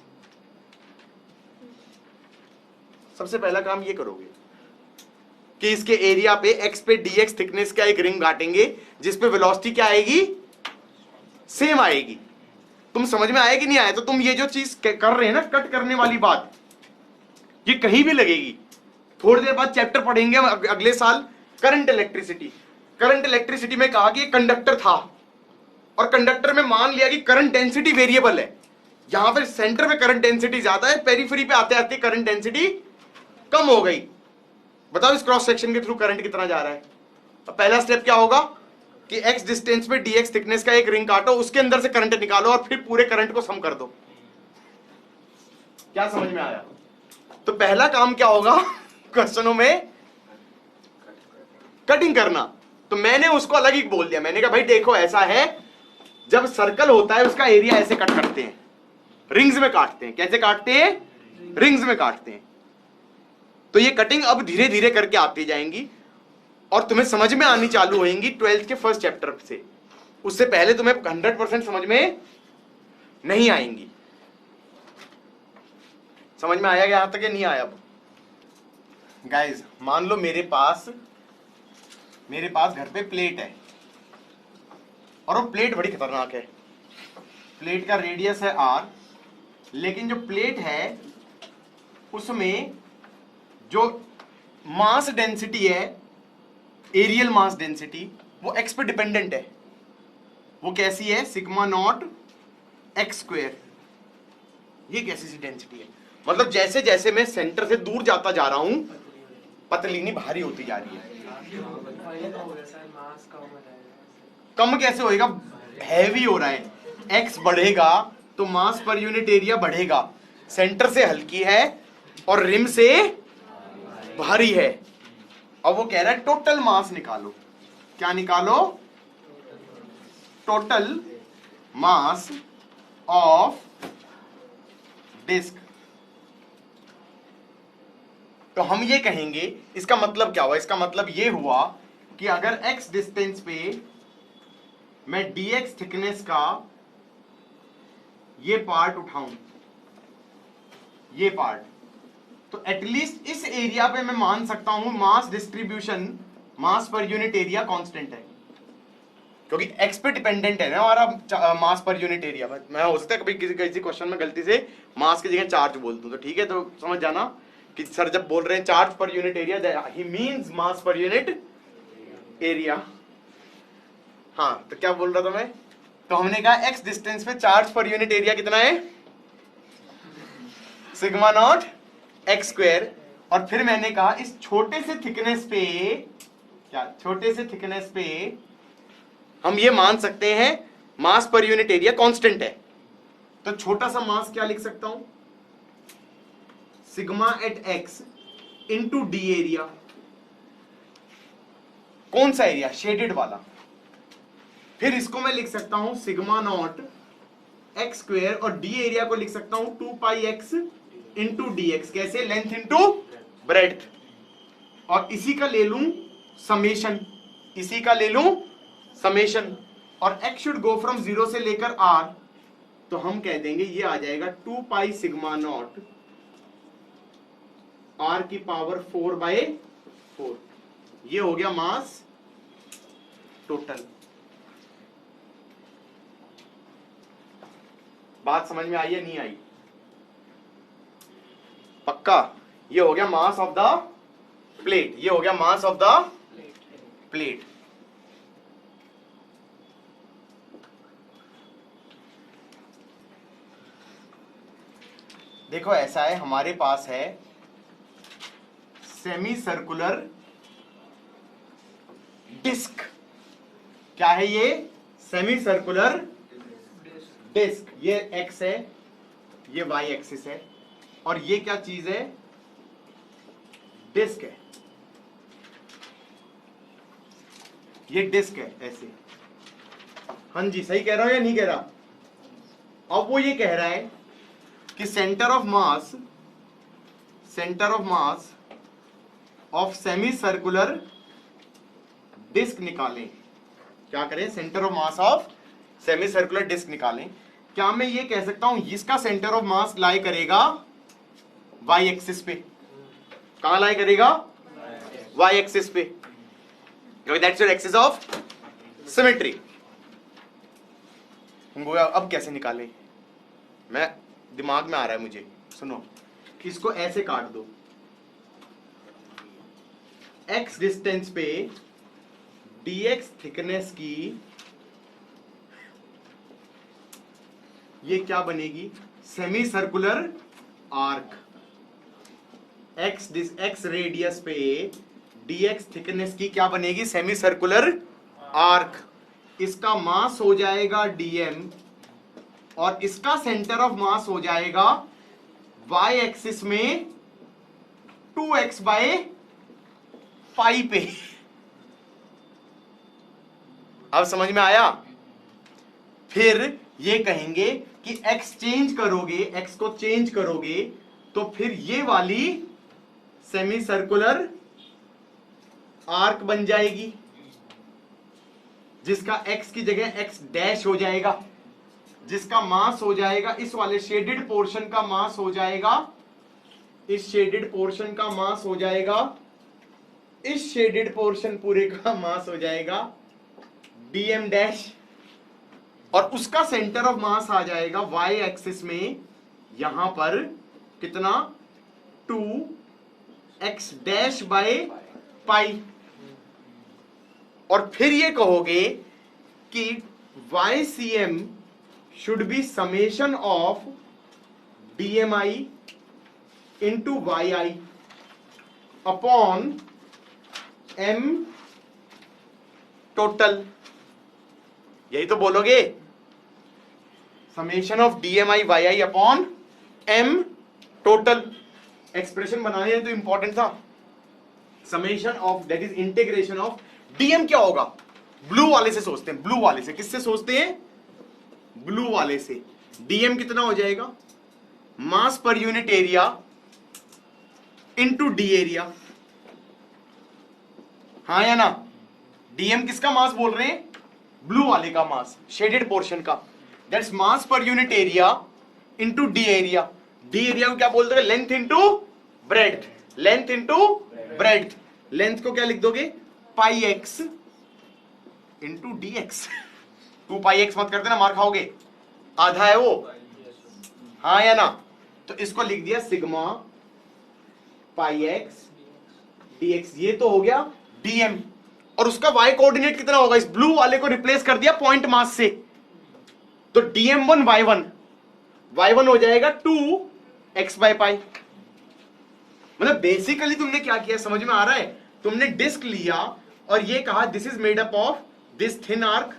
सबसे पहला काम ये करोगे कि इसके एरिया पे x पे dx थिकनेस का एक रिंग काटेंगे जिसपे वेलोसिटी क्या आएगी, सेम आएगी। तुम समझ में आया कि नहीं आया? तो तुम ये जो चीज कर रहे हैं ना, कट करने वाली बात, ये कहीं भी लगेगी। थोड़ी देर बाद चैप्टर पढ़ेंगे अगले साल करंट इलेक्ट्रिसिटी। करंट इलेक्ट्रिसिटी में कहा कि कंडक्टर था और कंडक्टर में मान लिया कि करंट डेंसिटी वेरिएबल है। यहां पर सेंटर पे करंट डेंसिटी ज्यादा है, पेरिफेरी पे आते आते करंट डेंसिटी कम हो गई। बताओ इस क्रॉस सेक्शन के थ्रू करंट कितना जा रहा है? तो पहला स्टेप क्या होगा कि x डिस्टेंस पे dx थिकनेस का एक रिंग काटो, उसके अंदर से करंट निकालो और फिर पूरे करंट को सम कर दो। क्या समझ में आया? तो पहला काम क्या होगा क्वेश्चनों में, कटिंग करना। तो मैंने उसको अलग ही बोल दिया, मैंने कहा भाई देखो ऐसा है, जब सर्कल होता है उसका एरिया ऐसे कट करते हैं, रिंग्स में काटते हैं। कैसे काटते हैं? रिंग्स में काटते हैं। तो ये कटिंग अब धीरे धीरे करके आती जाएंगी और तुम्हें समझ में आनी चालू होंगी 12th के फर्स्ट चैप्टर से। उससे पहले तुम्हें 100% समझ में नहीं आएंगी। समझ में आया यहां तक? नहीं आया? अब गाइस मान लो मेरे पास घर पे प्लेट है और वो प्लेट बड़ी खतरनाक है। प्लेट का रेडियस है r, लेकिन जो प्लेट है उसमें जो मास डेंसिटी है, एरियल मास डेंसिटी, वो x पे डिपेंडेंट है। वो कैसी है? Sigma not X square. ये कैसी सी डेंसिटी है? मतलब जैसे जैसे मैं सेंटर से दूर जाता जा रहा हूं, पतलीनी भारी होती जा रही है। कम कैसे होएगा? हैवी हो रहा है। x बढ़ेगा तो मास पर यूनिट एरिया बढ़ेगा। सेंटर से हल्की है और रिम से भारी है। अब वो कह रहा है टोटल मास निकालो। क्या निकालो? Total mass of disc. तो हम ये कहेंगे, इसका मतलब क्या हुआ? इसका मतलब ये हुआ कि अगर x डिस्टेंस पे मैं dx थिकनेस का ये पार्ट उठाऊं, ये पार्ट, तो एटलीस्ट इस एरिया पे मैं मान सकता हूं मास डिस्ट्रीब्यूशन, मास पर यूनिट एरिया कांस्टेंट है, क्योंकि x पे डिपेंडेंट है ना हमारा मास पर यूनिट एरिया। मैं हो सकता है कभी किसी क्वेश्चन में गलती से मास की जगह चार्ज बोल दूं, तो ठीक है, तो समझ जाना कि सर जब बोल रहे हैं चार्ज पर यूनिट एरिया, ही मींस मास पर यूनिट एरिया। हाँ, तो क्या बोल रहा था मैं? तो हमने कहा x डिस्टेंस पे चार्ज पर यूनिट एरिया कितना है? Sigma not X square. और फिर मैंने कहा इस छोटे से थिकनेस पे, क्या छोटे से थिकनेस पे हम ये मान सकते हैं मास पर यूनिट एरिया कांस्टेंट है। तो छोटा सा मास क्या लिख सकता हूं? Sigma at X into D area. कौन सा एरिया? शेडेड वाला। फिर इसको मैं लिख सकता हूं सिग्मा नॉट एक्स स्क्वायर, और डी एरिया को लिख सकता हूं 2 पाई एक्स इंटू डी एक्स। कैसे? Length into breadth. और इसी का ले लूं समेशन, इसी का ले लूं समेशन, और x शुड गो फ्रॉम 0 से लेकर r। तो हम कह देंगे ये आ जाएगा 2 पाई सिग्मा नॉट r की पावर 4/4। ये हो गया मास टोटल। बात समझ में आई है? नहीं आई? पक्का? ये हो गया मास ऑफ द प्लेट, ये हो गया मास ऑफ द प्लेट। देखो ऐसा है, हमारे पास है सेमी सर्कुलर डिस्क। क्या है ये? Semi circular disc. ये x है, ये y एक्सिस है, और ये क्या चीज है? डिस्क है। ये डिस्क है ऐसे। हाँ जी, सही कह रहा हूं या नहीं कह रहा? अब वो ये कह रहा है कि centre of mass of semi circular disc निकालें। क्या करें? Centre of mass of semi circular disc निकालें। क्या मैं ये कह सकता हूं इसका सेंटर ऑफ मास लाई करेगा वाई एक्सिस पे? कहां लाई करेगा? वाई एक्सिस पे, क्योंकि that's your axis of symmetry. अब कैसे निकालें? मैं दिमाग में आ रहा है मुझे, सुनो। इसको ऐसे काट दो, x डिस्टेंस पे dx थिकनेस की ये क्या बनेगी? Semi circular arc. x radius पे dx थिकनेस की क्या बनेगी? Semi circular arc. इसका मास हो जाएगा dm और इसका सेंटर ऑफ मास हो जाएगा y एक्सिस में 2x बाय पाई पे। अब समझ में आया? फिर ये कहेंगे कि x चेंज करोगे, x को चेंज करोगे तो फिर ये वाली सेमी सर्कुलर आर्क बन जाएगी, जिसका x की जगह x डैश हो जाएगा, जिसका मास हो जाएगा इस वाले शेडेड पोर्शन का मास हो जाएगा, इस शेडेड पोर्शन का मास हो जाएगा, इस शेडेड पोर्शन पूरे का मास हो जाएगा dm डैश, और उसका सेंटर ऑफ मास आ जाएगा y एक्सिस में यहां पर कितना? 2x dash by pi. और फिर ये कहोगे कि YCM should be summation of DMI into YI upon M total. यही तो बोलोगे, summation of DMI YI upon M total. Expression बनाने में तो इंपॉर्टेंट था, summation of that is integration of DM क्या होगा? ब्लू वाले से सोचते हैं, ब्लू वाले से। किससे सोचते हैं? ब्लू वाले से। DM कितना हो जाएगा? Mass per unit area into D area. हाँ या ना? DM किसका मास बोल रहे हैं? ब्लू वाले का मास, शेडेड पोर्शन का। That's mass per unit area into D area. D area को क्या बोलते हैं? Length into breadth, length into breadth. Length को क्या लिख दोगे? पाई एक्स इंटू डी एक्स। 2 पाई एक्स मत कर देना, मार खाओगे, आधा है वो। हाँ या ना? तो इसको लिख दिया sigma pi x D x. ये तो हो गया डीएम, और उसका y कोऑर्डिनेट कितना होगा? इस ब्लू वाले को रिप्लेस कर दिया पॉइंट मास से, तो dm1 y1 हो जाएगा 2x बाय पाई। मतलब बेसिकली तुमने क्या किया, समझ में आ रहा है? तुमने डिस्क लिया और ये कहा this is made up of this thin arc,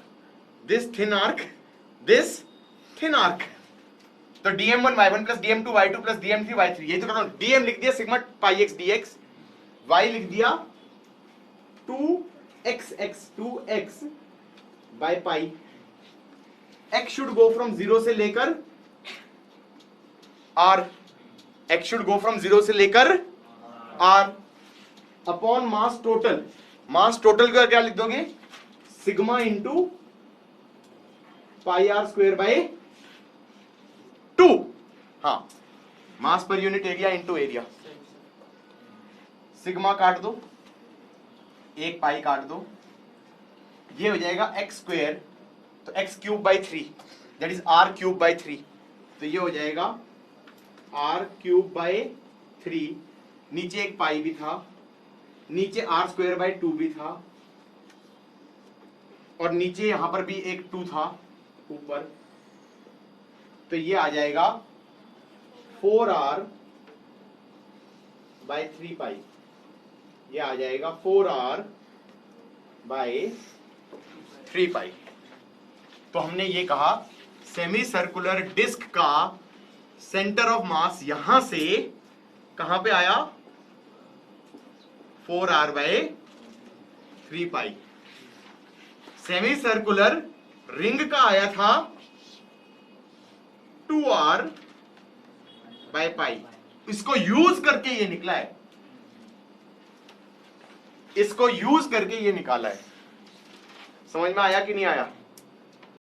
this thin arc, this thin arc. तो dm1 y1 plus dm2 y2 plus dm3 y3। यही तो कर रहा हूं। dm लिख दिया sigma pi x dx, y लिख दिया 2x by pi. x should go from 0 से लेकर r, x should go from 0 से लेकर r upon mass total. Mass total का क्या लिख दोगे? Sigma into pi are square by 2। हाँ, mass per unit area into area. Sigma काट दो, एक पाई काट दो, ये हो जाएगा एक्स स्क्वायर, तो x cube by 3 that is R cube by 3। तो ये हो जाएगा आर क्यूब बाई 3, नीचे एक पाई भी था, नीचे आर स्क्वायर बाई 2 भी था, और नीचे यहां पर भी एक 2 था ऊपर। तो ये आ जाएगा 4r बाई 3 पाई। ये आ जाएगा 4r बाई 3 पाई। तो हमने ये कहा सेमी सर्कुलर डिस्क का सेंटर ऑफ मास यहां से कहां पे आया? 4r by 3 pi. Semi circular ring का आया था 2r बाई पाई। इसको यूज करके ये निकला है, इसको यूज करके ये निकाला है। समझ में आया कि नहीं आया?